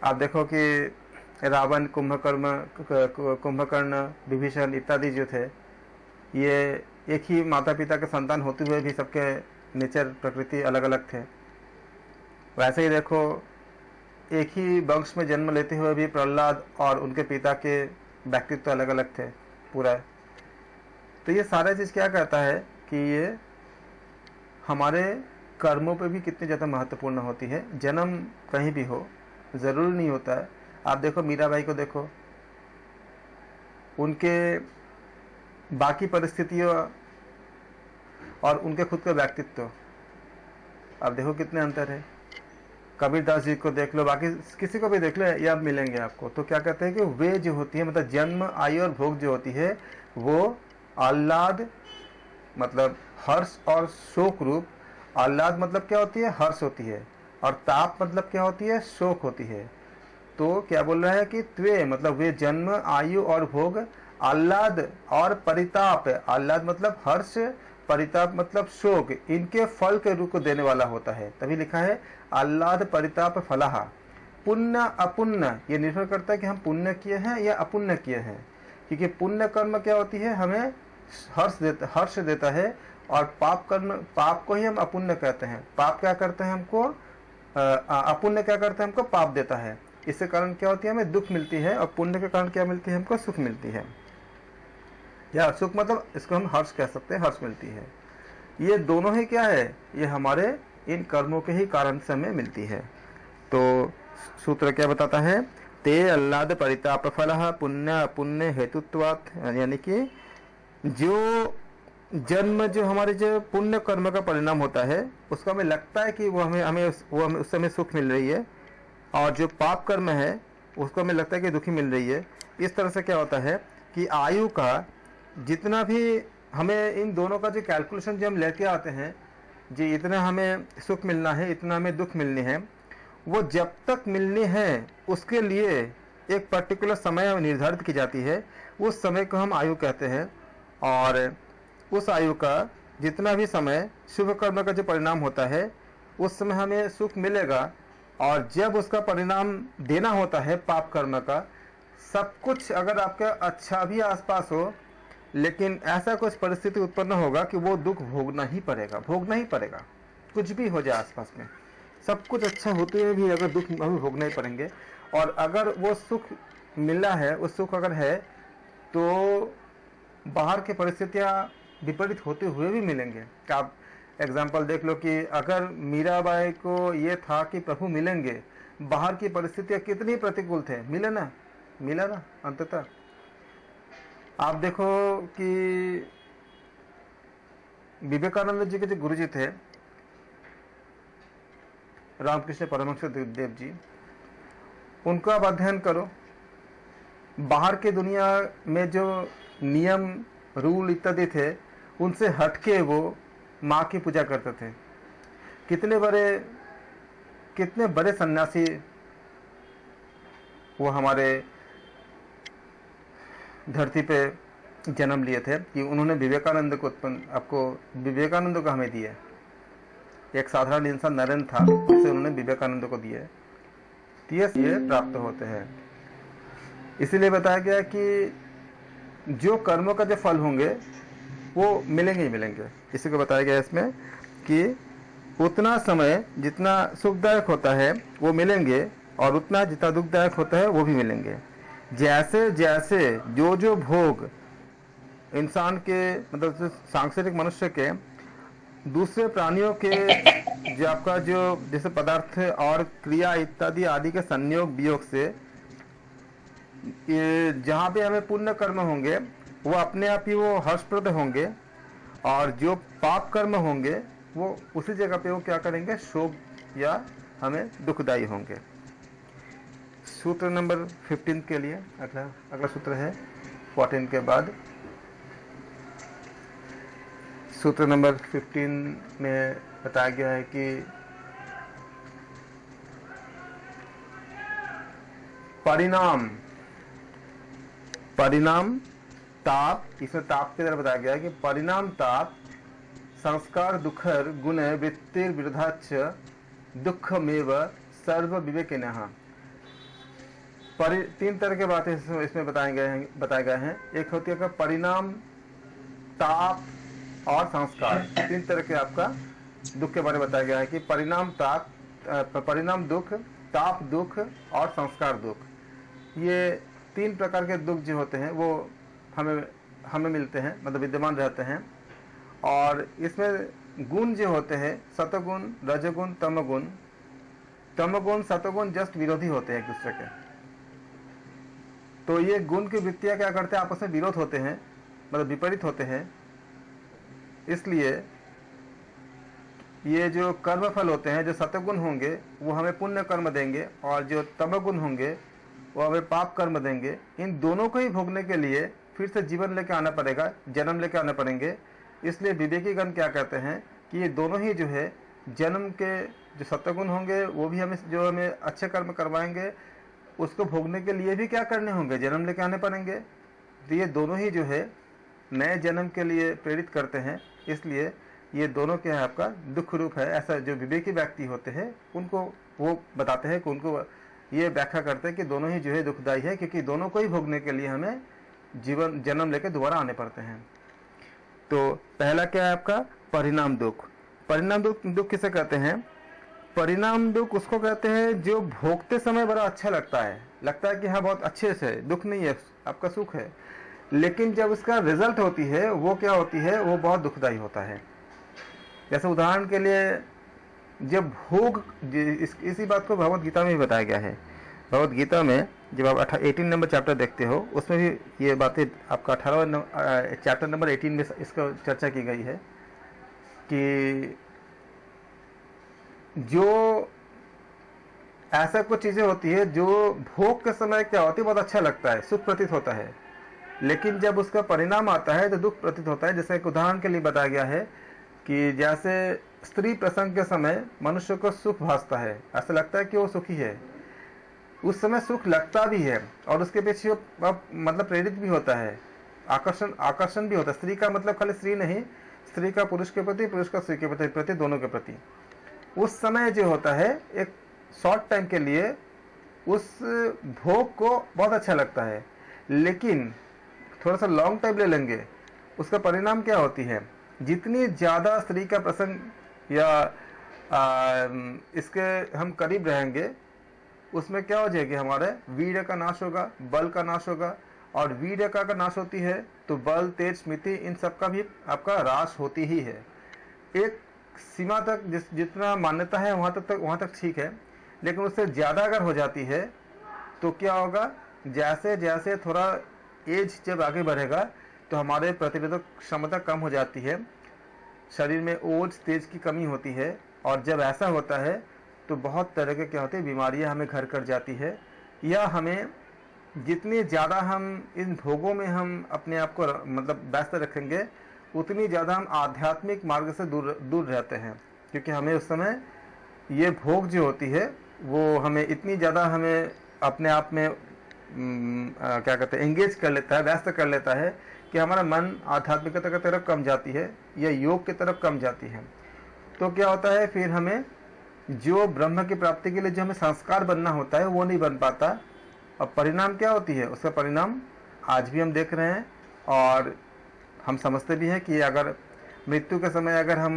आप देखो कि रावण, कुंभकर्ण, विभीषण इत्यादि जो थे, ये एक ही माता पिता के संतान होते हुए भी सबके नेचर, प्रकृति अलग अलग थे। वैसे ही देखो, एक ही वंश में जन्म लेते हुए भी प्रहलाद और उनके पिता के व्यक्तित्व अलग अलग थे पूरा। तो ये सारा चीज़ क्या कहता है कि ये हमारे कर्मों पे भी कितनी ज़्यादा महत्वपूर्ण होती है। जन्म कहीं भी हो, ज़रूरी नहीं होता है। आप देखो मीराबाई को देखो, उनके बाकी परिस्थितियों और उनके खुद का व्यक्तित्व, आप देखो कितने अंतर है। कबीरदास जी को देख लो, बाकी किसी को भी देख लो, ये अब मिलेंगे आपको। तो क्या कहते हैं कि वे जो होती है, मतलब जन्म, आयु और भोग जो होती है, वो आह्लाद मतलब हर्ष और शोक रूप। आह्लाद मतलब क्या होती है? हर्ष होती है। और ताप मतलब क्या होती है? शोक होती है। तो क्या बोल रहा है कि त्वे मतलब वे जन्म, आयु और भोग, आह्लाद और परिताप, आह्लाद मतलब हर्ष, परिताप मतलब शोक, इनके फल के रूप को देने वाला होता है। तभी लिखा है आह्लाद परिताप फलहा। पुण्य अपुण्य ये निर्भर करता है कि हम पुण्य किए हैं या अपुण्य किए हैं। क्योंकि पुण्य कर्म क्या होती है? हमें हर्ष देता है, और पाप कर्म, पाप को ही हम अपुण्य कहते हैं। पाप क्या करते हैं हमको? अपुण्य क्या करते हैं? हमको पाप देता है। इसके कारण क्या होती है? हमें दुख मिलती है। और पुण्य के कारण क्या मिलती है? हमको सुख मिलती है। या सुख मतलब इसको हम हर्ष कह सकते हैं, हर्ष मिलती है। ये दोनों ही क्या है? ये हमारे इन कर्मों के ही कारण से हमें मिलती है। तो सूत्र क्या बताता है? ते आह्लाद परिताप फलः पुण्य अपुण्य हेतुत्वात्, यानी कि जो जन्म, जो हमारे जो पुण्य कर्म का परिणाम होता है, उसका हमें लगता है कि वो हमें उस समय सुख मिल रही है, और जो पाप कर्म है उसको हमें लगता है कि दुखी मिल रही है। इस तरह से क्या होता है कि आयु का जितना भी हमें, इन दोनों का जो कैलकुलेशन जो हम लेके आते हैं, जी इतना हमें सुख मिलना है, इतना हमें दुख मिलनी है, वो जब तक मिलनी है उसके लिए एक पर्टिकुलर समय निर्धारित की जाती है। उस समय को हम आयु कहते हैं। और उस आयु का जितना भी समय शुभ कर्म का जो परिणाम होता है, उस समय हमें सुख मिलेगा। और जब उसका परिणाम देना होता है पाप कर्म का, सब कुछ अगर आपका अच्छा भी आसपास हो, लेकिन ऐसा कुछ परिस्थिति उत्पन्न होगा कि वो दुख भोगना ही पड़ेगा। कुछ भी हो जाए आसपास में, सब कुछ अच्छा होते हुए भी अगर दुख हमें भोगना ही पड़ेंगे। और अगर वो सुख मिला है, वो सुख अगर है, तो बाहर की परिस्थितियाँ विपरीत होते हुए भी मिलेंगे। आप एग्जाम्पल देख लो कि अगर मीराबाई को ये था कि प्रभु मिलेंगे, बाहर की परिस्थितियाँ कितनी प्रतिकूल थे, मिला ना अंततः। आप देखो कि विवेकानंद जी के जो गुरु जी थे, रामकृष्ण परमहंस देव जी, उनका आप अध्ययन करो। बाहर की दुनिया में जो नियम, रूल इत्यादि थे, उनसे हटके वो माँ की पूजा करते थे। कितने बड़े सन्यासी वो हमारे धरती पे जन्म लिए थे कि उन्होंने विवेकानंद को हमें दिए। एक साधारण इंसान नरेंद्र था, उससे उन्होंने विवेकानंद को दिए। ये प्राप्त होते हैं। इसीलिए बताया गया कि जो कर्मों का जो फल होंगे वो मिलेंगे ही मिलेंगे। इसी को बताया गया इसमें कि उतना समय जितना सुखदायक होता है वो मिलेंगे, और उतना जितना दुखदायक होता है वो भी मिलेंगे। जैसे जैसे जो भोग इंसान के, मतलब सांसारिक मनुष्य के दूसरे प्राणियों के जो आपका जो जैसे पदार्थ और क्रिया इत्यादि आदि के संयोग वियोग से, जहाँ पे हमें पुण्य कर्म होंगे वो अपने आप ही वो हर्षप्रद होंगे, और जो पाप कर्म होंगे वो उसी जगह पे वो क्या करेंगे? शोक या हमें दुखदायी होंगे। सूत्र नंबर 15 के लिए अगला सूत्र है 14 के बाद। सूत्र नंबर 15 में बताया गया है कि परिणाम ताप, इसमें ताप की तरह बताया गया है कि परिणाम ताप संस्कार दुखर गुण वृत्तिर विरोधाच दुखमेव सर्व विवेकिनः। तीन तरह के बातें इसमें बताए गए हैं। एक होती है आपका परिणाम, ताप और संस्कार। तीन तरह के आपका दुख के बारे में बताया गया है कि परिणाम ताप, परिणाम दुख, ताप दुख और संस्कार दुख। ये तीन प्रकार के दुख जो होते हैं वो हमें मिलते हैं, मतलब विद्यमान रहते हैं। और इसमें गुण जो होते हैं सतगुण, रजगुण, तमगुण। तमगुण सतगुण जस्ट विरोधी होते हैं एक दूसरे के। तो ये गुण की वृत्तियां क्या करते हैं, आपस में विरोध होते हैं, मतलब विपरीत होते हैं। इसलिए ये जो कर्म फल होते हैं, जो सतगुण होंगे वो हमें पुण्य कर्म देंगे और जो तमगुण होंगे वो हमें पाप कर्म देंगे। इन दोनों को ही भोगने के लिए फिर से जीवन लेके आना पड़ेगा, जन्म लेके आना पड़ेंगे। इसलिए विवेकी गण क्या कहते हैं कि ये दोनों ही जो है जन्म के जो सतगुण होंगे वो भी हमें अच्छे कर्म करवाएंगे, उसको भोगने के लिए भी क्या करने होंगे, जन्म लेके आने पड़ेंगे। तो ये दोनों ही जो है नए जन्म के लिए प्रेरित करते हैं। इसलिए ये दोनों क्या है आपका दुख रूप है। ऐसा जो विवेकी व्यक्ति होते हैं उनको वो बताते हैं कि उनको ये व्याख्या करते हैं कि दोनों ही जो है दुखदायी है, क्योंकि दोनों को ही भोगने के लिए हमें जन्म लेके दोबारा आने पड़ते हैं। तो पहला क्या है आपका परिणाम दुख। परिणाम दुख किसे कहते हैं? परिणाम दुख उसको कहते हैं जो भोगते समय बड़ा अच्छा लगता है कि हाँ बहुत अच्छे से, दुख नहीं है, आपका सुख है। लेकिन जब उसका रिजल्ट होती है वो क्या होती है, वो बहुत दुखदायी होता है। जैसे उदाहरण के लिए जब भोग, इसी बात को भगवत गीता में भी बताया गया है। भगवत गीता में जब आप 18 नंबर चैप्टर देखते हो उसमें भी ये बातें आपका 18 चैप्टर नंबर 18 में इसका चर्चा की गई है कि जो ऐसा कुछ चीज़ें होती है जो भोग के समय क्या होती है, बहुत अच्छा लगता है, सुख प्रतीत होता है, लेकिन जब उसका परिणाम आता है तो दुख प्रतीत होता है। जैसे एक उदाहरण के लिए बताया गया है कि जैसे स्त्री प्रसंग के समय मनुष्य को सुख भासता है, ऐसा लगता है कि वो सुखी है, उस समय सुख लगता भी है और उसके पीछे मतलब प्रेरित भी होता है, आकर्षण भी होता है। स्त्री का मतलब खाली स्त्री नहीं, स्त्री का पुरुष के प्रति, पुरुष का स्त्री के प्रति, दोनों के प्रति। उस समय जो होता है एक शॉर्ट टाइम के लिए उस भोग को बहुत अच्छा लगता है, लेकिन थोड़ा सा लॉन्ग टाइम ले लेंगे उसका परिणाम क्या होती है, जितनी ज़्यादा स्त्री का प्रसंग या इसके हम करीब रहेंगे उसमें क्या हो जाएगी, हमारे वीर्य का नाश होगा, बल का नाश होगा। और वीर्य का नाश होती है तो बल, तेज, स्मृति, इन सब का भी आपका ह्रास होती ही है। एक सीमा तक जितना मान्यता है वहाँ तक ठीक है, लेकिन उससे ज़्यादा अगर हो जाती है तो क्या होगा, जैसे जैसे थोड़ा एज जब आगे बढ़ेगा तो हमारे प्रतिरोधक क्षमता कम हो जाती है, शरीर में ओज, तेज की कमी होती है। और जब ऐसा होता है तो बहुत तरह के क्या होते हैं, बीमारियां हमें घर कर जाती है। या हमें जितनी ज़्यादा हम इन भोगों में हम अपने आप को मतलब व्यस्त रखेंगे उतनी ज़्यादा हम आध्यात्मिक मार्ग से दूर रहते हैं, क्योंकि हमें उस समय ये भोग जो होती है वो हमें इतनी ज़्यादा हमें अपने आप में क्या कहते हैं एंगेज कर लेता है, व्यस्त कर लेता है कि हमारा मन आध्यात्मिकता की तरफ कम जाती है या योग की तरफ कम जाती है। तो क्या होता है, फिर हमें जो ब्रह्म की प्राप्ति के लिए जो हमें संस्कार बनना होता है वो नहीं बन पाता। और परिणाम क्या होती है, उसका परिणाम आज भी हम देख रहे हैं और हम समझते भी हैं कि अगर मृत्यु के समय अगर हम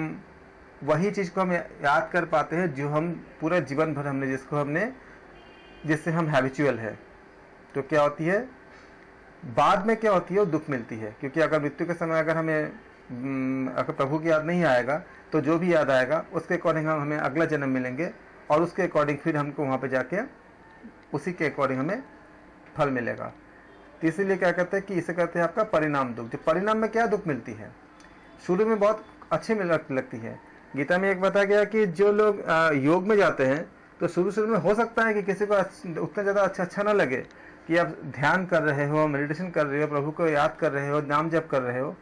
वही चीज़ को हम याद कर पाते हैं जो हम पूरा जीवन भर हमने जिससे हम हैबिचुअल है, तो क्या होती है, बाद में क्या होती है, वो दुख मिलती है। क्योंकि अगर मृत्यु के समय अगर हमें अगर प्रभु की याद नहीं आएगा तो जो भी याद आएगा उसके अकॉर्डिंग हम हमें अगला जन्म मिलेंगे और उसके अकॉर्डिंग फिर हमको वहाँ पे जाके उसी के अकॉर्डिंग हमें फल मिलेगा। तो इसीलिए क्या कहते हैं कि इसे कहते हैं आपका परिणाम दुख। जो परिणाम में क्या दुख मिलती है, शुरू में बहुत अच्छी लगती है। गीता में एक बताया गया कि जो लोग योग में जाते हैं तो शुरू में हो सकता है कि किसी को उतना ज़्यादा अच्छा ना लगे कि आप ध्यान कर रहे हो, मेडिटेशन कर रहे हो, प्रभु को याद कर रहे हो, नाम जप कर रहे हो,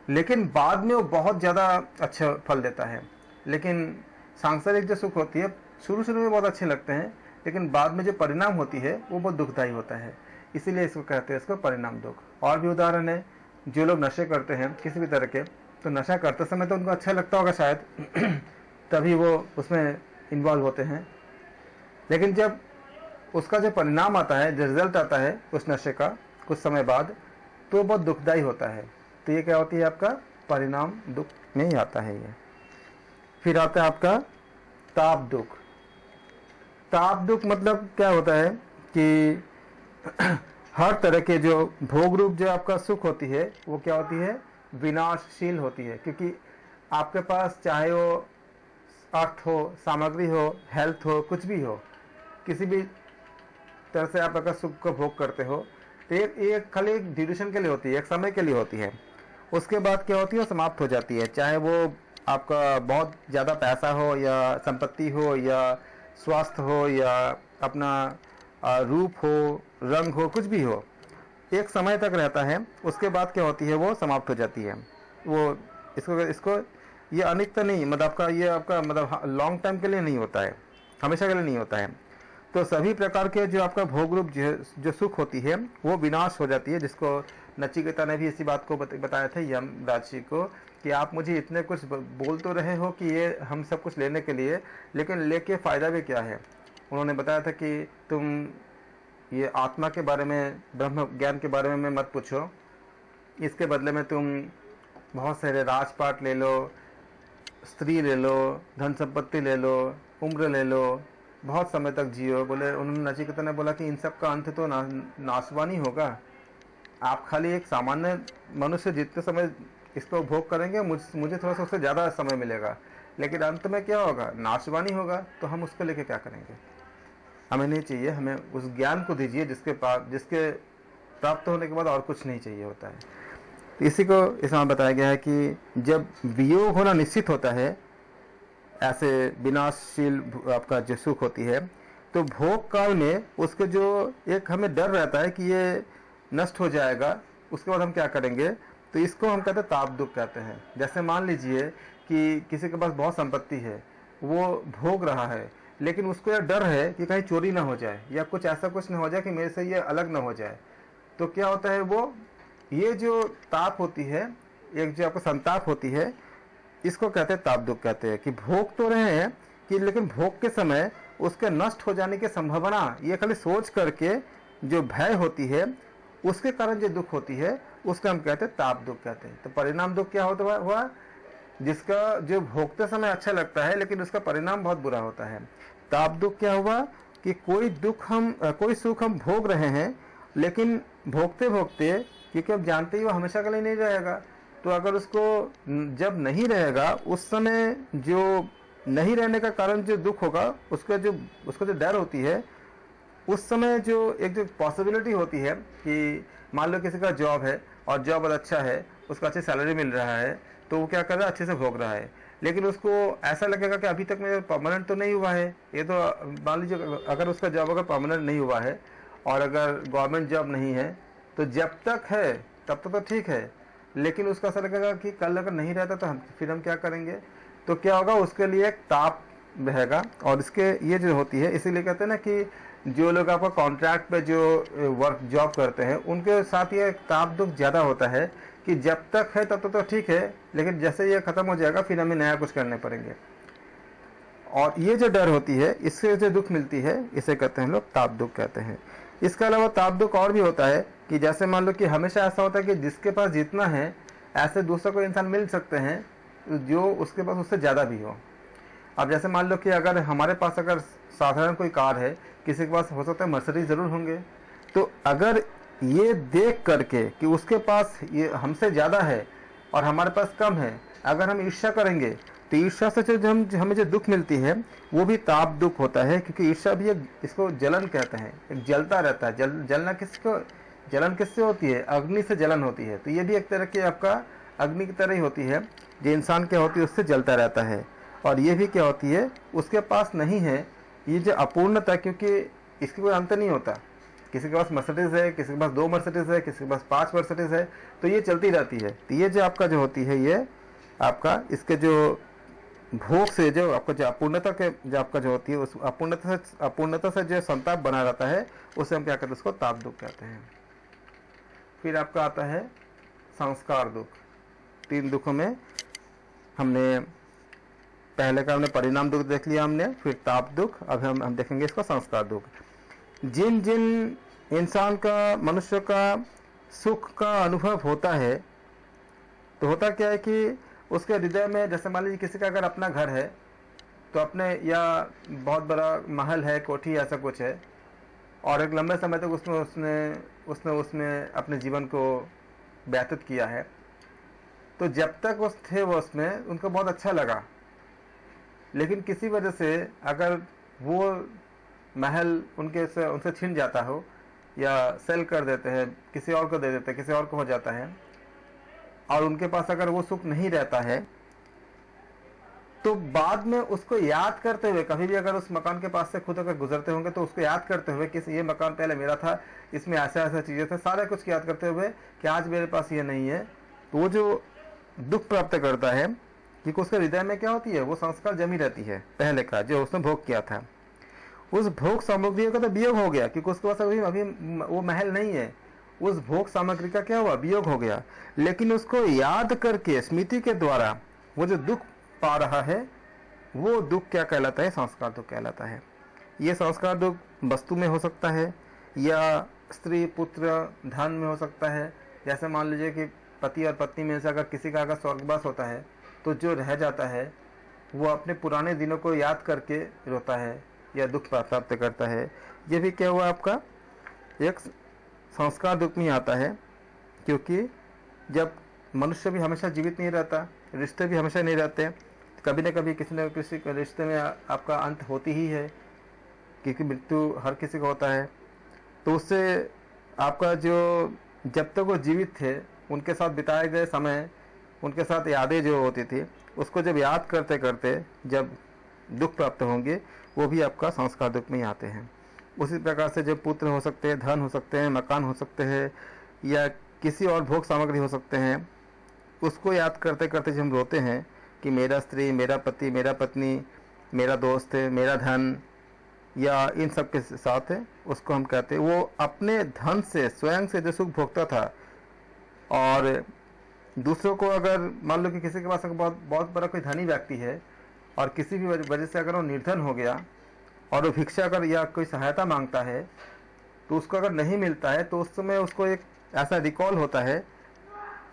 लेकिन बाद में वो बहुत ज़्यादा अच्छा फल देता है। लेकिन सांसारिक जो सुख होती है शुरू में बहुत अच्छे लगते हैं, लेकिन बाद में जो परिणाम होती है वो बहुत दुखदायी होता है। इसीलिए इसको कहते हैं इसको परिणाम दुख। और भी उदाहरण है, जो लोग नशे करते हैं किसी भी तरह के, तो नशा करते समय तो उनको अच्छा लगता होगा शायद तभी वो उसमें इन्वॉल्व होते हैं, लेकिन जब उसका जो परिणाम आता है, जो रिजल्ट आता है उस नशे का कुछ समय बाद, तो बहुत दुखदायी होता है। तो ये क्या होती है, आपका परिणाम दुख में ही आता है ये। फिर आता है आपका ताप दुख। ताप दुख मतलब क्या होता है कि हर तरह के जो भोग रूप जो आपका सुख होती है वो क्या होती है, विनाशशील होती है। क्योंकि आपके पास चाहे वो अर्थ हो, सामग्री हो, हेल्थ हो, कुछ भी हो, किसी भी तरह से आप अगर सुख को भोग करते हो तो एक खाली एक ड्यूरेशन के लिए होती है, एक समय के लिए होती है। उसके बाद क्या होती है, वो समाप्त हो जाती है। चाहे वो आपका बहुत ज़्यादा पैसा हो या संपत्ति हो या स्वास्थ्य हो या अपना रूप हो, रंग हो, कुछ भी हो, एक समय तक रहता है। उसके बाद क्या होती है, वो समाप्त हो जाती है। वो इसको ये अनित्य नहीं, मतलब आपका ये आपका मतलब लॉन्ग टाइम के लिए नहीं होता है, हमेशा के लिए नहीं होता है। तो सभी प्रकार के जो आपका भोग रूप जो सुख होती है वो विनाश हो जाती है, जिसको नचिकेता ने भी इसी बात को बताया था यम राशि को, कि आप मुझे इतने कुछ बोल तो रहे हो कि ये हम सब कुछ लेने के लिए, लेकिन लेके फ़ायदा भी क्या है। उन्होंने बताया था कि तुम ये आत्मा के बारे में, ब्रह्म ज्ञान के बारे में मत पूछो, इसके बदले में तुम बहुत सारे राजपाट ले लो, स्त्री ले लो, धन संपत्ति ले लो, उम्र ले लो, बहुत समय तक जियो। बोले उन्होंने, नचिकेता ने बोला कि इन सब का अंत तो नाशवान ही होगा। आप खाली एक सामान्य मनुष्य जितने समय इसको भोग करेंगे, मुझे थोड़ा सा उससे ज़्यादा समय मिलेगा, लेकिन अंत में क्या होगा, नाशवानी होगा। तो हम उसको लेके क्या करेंगे, हमें नहीं चाहिए। हमें उस ज्ञान को दीजिए जिसके प्राप्त होने के बाद और कुछ नहीं चाहिए होता है। तो इसी को इसमें बताया गया है कि जब वियोग होना निश्चित होता है, ऐसे विनाशशील आपका जो सुख होती है, तो भोग काल में उसके जो एक हमें डर रहता है कि ये नष्ट हो जाएगा, उसके बाद हम क्या करेंगे, तो इसको हम कहते हैं ताप दुख कहते हैं। जैसे मान लीजिए कि किसी के पास बहुत संपत्ति है, वो भोग रहा है, लेकिन उसको यह डर है कि कहीं चोरी ना हो जाए या कुछ ऐसा कुछ ना हो जाए कि मेरे से ये अलग ना हो जाए। तो क्या होता है, वो ये जो ताप होती है, एक जो आपको संताप होती है, इसको कहते हैं ताप दुख कहते हैं। कि भोग तो रहे हैं कि, लेकिन भोग के समय उसके नष्ट हो जाने की संभावना, ये खाली सोच करके जो भय होती है, उसके कारण जो दुख होती है, उसको हम कहते हैं ताप दुख कहते हैं। तो परिणाम दुख क्या होता हुआ, जिसका जो भोगते समय अच्छा लगता है लेकिन उसका परिणाम बहुत बुरा होता है। ताप दुख क्या हुआ कि कोई सुख हम भोग रहे हैं, लेकिन भोगते भोगते, क्योंकि अब जानते ही वो हमेशा के लिए नहीं रहेगा, तो अगर उसको जब नहीं रहेगा, उस समय जो नहीं रहने का कारण जो दुख होगा, उसका जो डर होती है, उस समय जो एक जो पॉसिबिलिटी होती है कि मान लो किसी का जॉब है और जॉब बहुत अच्छा है, उसको अच्छी सैलरी मिल रहा है, तो वो क्या कर रहा है, अच्छे से भोग रहा है, लेकिन उसको ऐसा लगेगा कि अभी तक मेरा परमानेंट तो नहीं हुआ है। ये तो मान लीजिए अगर उसका जॉब अगर परमानेंट नहीं हुआ है और अगर गवर्नमेंट जॉब नहीं है, तो जब तक है तब तो ठीक है, लेकिन उसको ऐसा लगेगा कि कल अगर नहीं रहता तो फिर हम क्या करेंगे। तो क्या होगा, उसके लिए एक ताप रहेगा। और इसके ये जो होती है, इसीलिए कहते हैं ना कि जो लोग आपका कॉन्ट्रैक्ट पे जो वर्क जॉब करते हैं, उनके साथ ये ताप दुख ज़्यादा होता है कि जब तक है तब तो ठीक है, लेकिन जैसे ये ख़त्म हो जाएगा फिर हमें नया कुछ करने पड़ेंगे। और ये जो डर होती है, इससे जो दुख मिलती है, इसे कहते हैं लोग ताप दुख कहते हैं। इसके अलावा ताप दुख और भी होता है कि जैसे मान लो कि हमेशा ऐसा होता है कि जिसके पास जितना है, ऐसे दूसरा कोई इंसान मिल सकते हैं जो उसके पास उससे ज़्यादा भी हो। अब जैसे मान लो कि अगर हमारे पास अगर साधारण कोई कार है, किसी के पास हो सकता है मर्सिडीज ज़रूर होंगे, तो अगर ये देख करके कि उसके पास ये हमसे ज़्यादा है और हमारे पास कम है, अगर हम ईर्ष्या करेंगे, तो ईर्ष्या से जो हमें जो दुख मिलती है वो भी ताप दुख होता है। क्योंकि ईर्ष्या भी इसको जलन कहते हैं, एक जलता रहता है। जलन किससे होती है, अग्नि से जलन होती है। तो ये भी एक तरह की आपका अग्नि की तरह ही होती है, जो इंसान क्या होती है उससे जलता रहता है। और ये भी क्या होती है, उसके पास नहीं है ये जो अपूर्णता, क्योंकि इसकी कोई अंत नहीं होता। किसी के पास मर्सिडीज है, किसी के पास 2 मर्सिडीज है, किसी के पास 5 मर्सिडीज है, तो ये चलती रहती है। तो ये जो आपका जो होती है, ये आपका इसके जो भोग से जो आपका जो अपूर्णता के जो आपका जो होती है उस अपूर्णता से जो संताप बना रहता है उसे हम क्या कहते हैं, उसको ताप दुख कहते हैं। फिर आपका आता है संस्कार दुख। 3 दुखों में हमने पहले का हमने परिणाम दुख देख लिया हमने, फिर ताप दुख, अब हम देखेंगे इसको संस्कार दुख। जिन जिन इंसान का, मनुष्य का सुख का अनुभव होता है तो होता क्या है कि उसके हृदय में, जैसे मान लीजिए किसी का अगर अपना घर है तो अपने, या बहुत बड़ा महल है, कोठी ऐसा कुछ है, और एक लंबे समय तक उसने अपने जीवन को व्यतीत किया है, तो जब तक वो उसमें उनको बहुत अच्छा लगा, लेकिन किसी वजह से अगर वो महल उनसे छिन जाता हो या सेल कर देते हैं, किसी और को दे देते हैं, किसी और को हो जाता है, और उनके पास अगर वो सुख नहीं रहता है, तो बाद में उसको याद करते हुए, कभी भी अगर उस मकान के पास से खुद अगर गुजरते होंगे तो उसको याद करते हुए कि ये मकान पहले मेरा था, इसमें ऐसा ऐसा चीज़ें थे, सारा कुछ याद करते हुए कि आज मेरे पास ये नहीं है, तो वो जो दुख प्राप्त करता है, क्योंकि उसके हृदय में क्या होती है, वो संस्कार जमी रहती है पहले का जो उसने भोग किया था। उस भोग सामग्री का तो वियोग हो गया, क्योंकि उसके पास अभी वो महल नहीं है, उस भोग सामग्री का क्या हुआ, वियोग हो गया। लेकिन उसको याद करके स्मृति के द्वारा वो जो दुख पा रहा है, वो दुख क्या कहलाता है, संस्कार दुख कहलाता है। ये संस्कार दुख वस्तु में हो सकता है या स्त्री पुत्र धन में हो सकता है। जैसे मान लीजिए कि पति और पत्नी में से अगर किसी का अगर स्वर्गवास होता है तो जो रह जाता है वो अपने पुराने दिनों को याद करके रोता है या दुख प्राप्त करता है। ये भी क्या हुआ, आपका एक संस्कार दुख में आता है, क्योंकि जब मनुष्य भी हमेशा जीवित नहीं रहता, रिश्ते भी हमेशा नहीं रहते, कभी न कभी किसी न किसी रिश्ते में आपका अंत होती ही है, क्योंकि मृत्यु हर किसी को होता है। तो उससे आपका जो, जब तक वो जीवित थे उनके साथ बिताए गए समय, उनके साथ यादें जो होती थी, उसको जब याद करते करते जब दुख प्राप्त होंगे, वो भी आपका संस्कार दुख में ही आते हैं। उसी प्रकार से जो पुत्र हो सकते हैं, धन हो सकते हैं, मकान हो सकते हैं, या किसी और भोग सामग्री हो सकते हैं, उसको याद करते करते जब हम रोते हैं कि मेरा स्त्री, मेरा पति, मेरा पत्नी, मेरा दोस्त है, मेरा धन, या इन सब के साथ है, उसको हम कहते हैं वो अपने धन से, स्वयं से जो सुख भोगता था, और दूसरों को अगर मान लो कि किसी के पास अगर बहुत बड़ा कोई धनी व्यक्ति है और किसी भी वजह से अगर वो निर्धन हो गया और वो भिक्षा अगर या कोई सहायता मांगता है, तो उसको अगर नहीं मिलता है तो उस समय उसको एक ऐसा रिकॉल होता है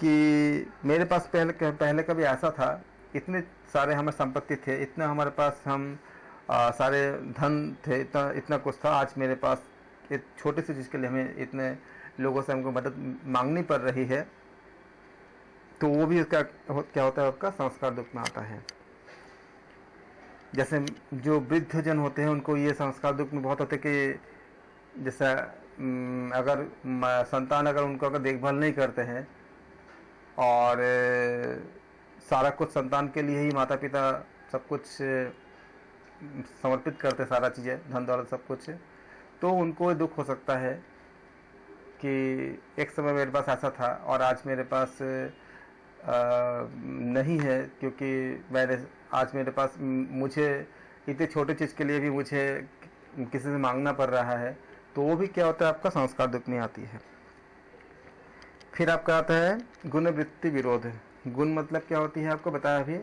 कि मेरे पास पहले कभी ऐसा था, इतने सारे हमें संपत्ति थे, इतना हमारे पास हम सारे धन थे, इतना कुछ था, आज मेरे पास एक छोटी सी चीज़ के लिए हमें इतने लोगों से हमको मदद मांगनी पड़ रही है। तो वो भी क्या होता है, आपका संस्कार दुख में आता है। जैसे जो वृद्ध जन होते हैं उनको ये संस्कार दुख में बहुत होते कि जैसे अगर संतान अगर उनको अगर देखभाल नहीं करते हैं और सारा कुछ संतान के लिए ही माता पिता सब कुछ समर्पित करते, सारा चीज़ें, धन दौलत सब कुछ, तो उनको दुख हो सकता है कि एक समय मेरे पास ऐसा था और आज मेरे पास नहीं है, क्योंकि आज मेरे पास मुझे इतने छोटे चीज़ के लिए भी मुझे किसी से मांगना पड़ रहा है। तो वो भी क्या होता है, आपका संस्कार दुख में आती है। फिर आपका आता है गुण वृत्ति विरोध। गुण मतलब क्या होती है, आपको बताया अभी।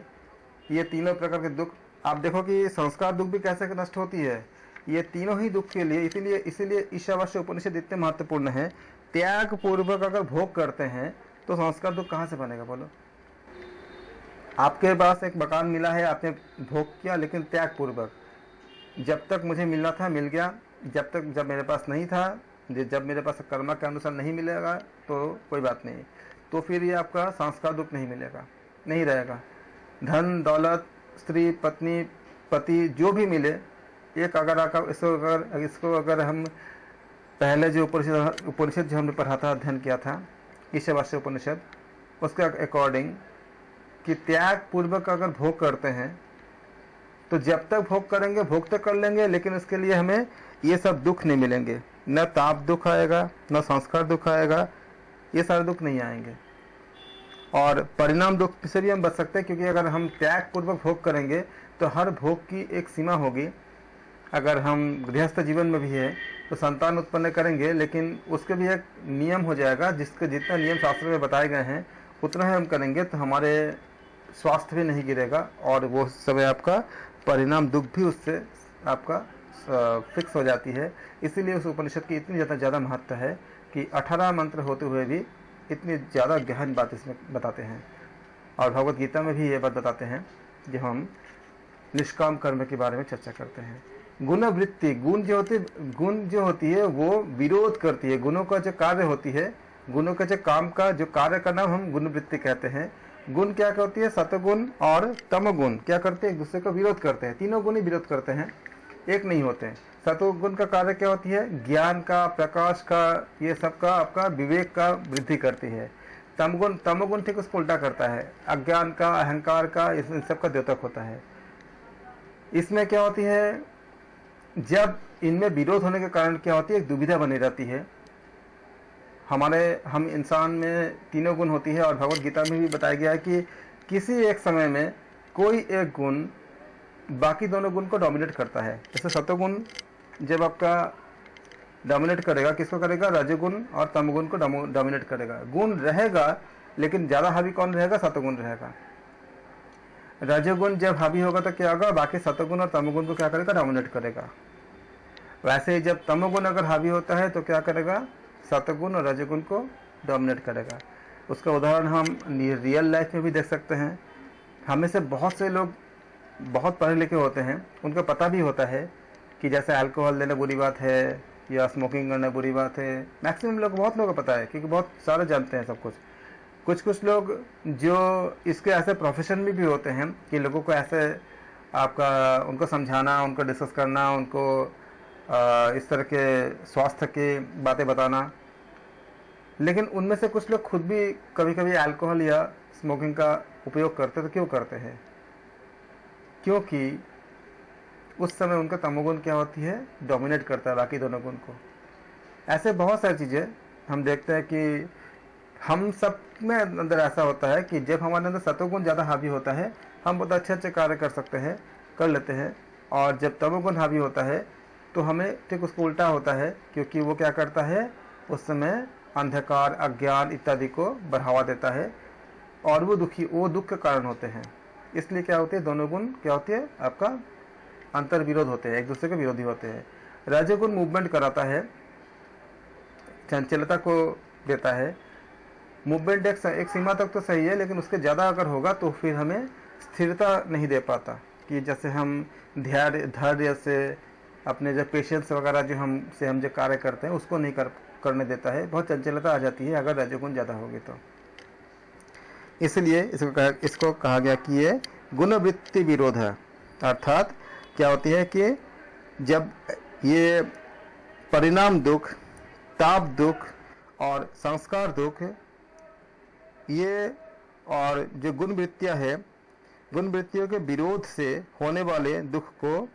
ये तीनों प्रकार के दुख, आप देखो कि संस्कार दुख भी कैसे नष्ट होती है। ये तीनों ही दुख के लिए, इसीलिए ईशावास्य उपनिषद इतने महत्वपूर्ण है। त्याग पूर्वक अगर भोग करते हैं तो संस्कार दुख कहाँ से बनेगा, बोलो। आपके पास एक मकान मिला है, आपने भोग किया, लेकिन त्याग पूर्वक, जब तक मुझे मिलना था मिल गया, जब मेरे पास नहीं था, जब मेरे पास कर्म के अनुसार नहीं मिलेगा तो कोई बात नहीं, तो फिर ये आपका संस्कार दुख नहीं मिलेगा, नहीं रहेगा। धन दौलत, स्त्री पत्नी पति जो भी मिले, एक अगर इसको अगर हम पहले जो उपनिषद जो हमने पढ़ा था, अध्ययन किया था, ईशावास्य उपनिषद, उसके अकॉर्डिंग कि त्याग पूर्वक अगर भोग करते हैं तो जब तक भोग करेंगे, भोग तो कर लेंगे, लेकिन उसके लिए हमें ये सब दुख नहीं मिलेंगे, न ताप दुख आएगा, न संस्कार दुख आएगा, ये सारे दुख नहीं आएंगे। और परिणाम दुख से भी हम बच सकते हैं, क्योंकि अगर हम त्याग पूर्वक भोग करेंगे तो हर भोग की एक सीमा होगी। अगर हम गृहस्थ जीवन में भी है तो संतान उत्पन्न करेंगे, लेकिन उसके भी एक नियम हो जाएगा, जिसके जितना नियम शास्त्र में बताए गए हैं उतना ही हम करेंगे तो हमारे स्वास्थ्य भी नहीं गिरेगा, और वो समय आपका परिणाम दुख भी उससे आपका फिक्स हो जाती है। इसीलिए उस उपनिषद की इतनी ज़्यादा महत्व है कि 18 मंत्र होते हुए भी इतनी ज़्यादा गहन बात इसमें बताते हैं। और भगवत गीता में भी ये बात बताते हैं कि हम निष्काम कर्म के बारे में चर्चा करते हैं। गुणवृत्ति, गुण जो होती है वो विरोध करती है। गुणों का जो कार्य होती है, गुणों का जो काम का जो कार्य का नाम हम गुणवृत्ति कहते हैं। गुण क्या करती है? सतगुण और तमगुण क्या करते हैं? एक दूसरे का विरोध करते हैं। तीनों गुण ही विरोध करते हैं, एक नहीं होते हैं। सतोगुण का कार्य क्या होती है? ज्ञान का, प्रकाश का, ये सब का आपका विवेक का वृद्धि करती है। तमगुण ठीक उसको उल्टा करता है, अज्ञान का, अहंकार का, इन सब का द्योतक होता है। इसमें क्या होती है? जब इनमें विरोध होने के कारण क्या होती है? एक दुविधा बनी रहती है। हम इंसान में तीनों गुण होती है, और भगवत गीता में भी बताया गया है कि किसी एक समय में कोई एक गुण बाकी दोनों गुण को डोमिनेट करता है। जैसे सतोगुण जब आपका डोमिनेट करेगा, किसको करेगा? रजोगुण और तमगुण को डोमिनेट करेगा। गुण रहेगा, लेकिन ज़्यादा हावी कौन रहेगा? सतोगुण रहेगा। रजोगुण जब हावी होगा तो क्या होगा? बाकी सतोगुण और तमोगुण को क्या करेगा? डोमिनेट करेगा। वैसे ही जब तमोगुण अगर हावी होता है तो क्या करेगा? सतोगुण और रजोगुण को डोमिनेट करेगा। उसका उदाहरण हम रियल लाइफ में भी देख सकते हैं। हमें से बहुत से लोग बहुत पढ़े लिखे होते हैं, उनको पता भी होता है कि जैसे अल्कोहल लेना बुरी बात है या स्मोकिंग करना बुरी बात है। मैक्सिमम लोग, बहुत लोगों को पता है, क्योंकि बहुत सारे जानते हैं सब कुछ। कुछ लोग जो इसके ऐसे प्रोफेशन में भी होते हैं कि लोगों को ऐसे आपका उनको समझाना, उनको डिस्कस करना, उनको इस तरह के स्वास्थ्य की बातें बताना। लेकिन उनमें से कुछ लोग खुद भी कभी कभी अल्कोहल या स्मोकिंग का उपयोग करते, तो क्यों करते हैं? क्योंकि उस समय उनका तमोगुण क्या होती है? डोमिनेट करता है बाकी दोनों गुण को। ऐसे बहुत सारी चीज़ें हम देखते हैं कि हम सब में अंदर ऐसा होता है कि जब हमारे अंदर सतोगुण ज़्यादा हावी होता है, हम बहुत अच्छे अच्छे कार्य कर सकते हैं, कर लेते हैं। और जब तमोगुण हावी होता है तो हमें ठीक उसको उल्टा होता है, क्योंकि वो क्या करता है? उस समय अंधकार, अज्ञान इत्यादि को बढ़ावा देता है, और वो दुख के कारण होते हैं। इसलिए क्या होते हैं? दोनों गुण क्या होते हैं? आपका अंतर विरोध होते हैं, एक दूसरे के विरोधी होते हैं। रजोगुण मूवमेंट कराता है, चंचलता को देता है। मूवमेंट एक सीमा तक तो सही है, लेकिन उसके ज़्यादा अगर होगा तो फिर हमें स्थिरता नहीं दे पाता। कि जैसे हम धैर्य से अपने जो पेशेंस वगैरह हम जो कार्य करते हैं उसको नहीं करने देता है। बहुत चंचलता आ जाती है अगर रजोगुण ज़्यादा होगी तो। इसलिए इसको कहा गया कि ये गुणवृत्ति विरोध है। अर्थात क्या होती है कि जब ये परिणाम दुख, ताप दुख और संस्कार दुख, ये और जो गुण वृत्तियाँ है, गुण वृत्तियों के विरोध से होने वाले दुख को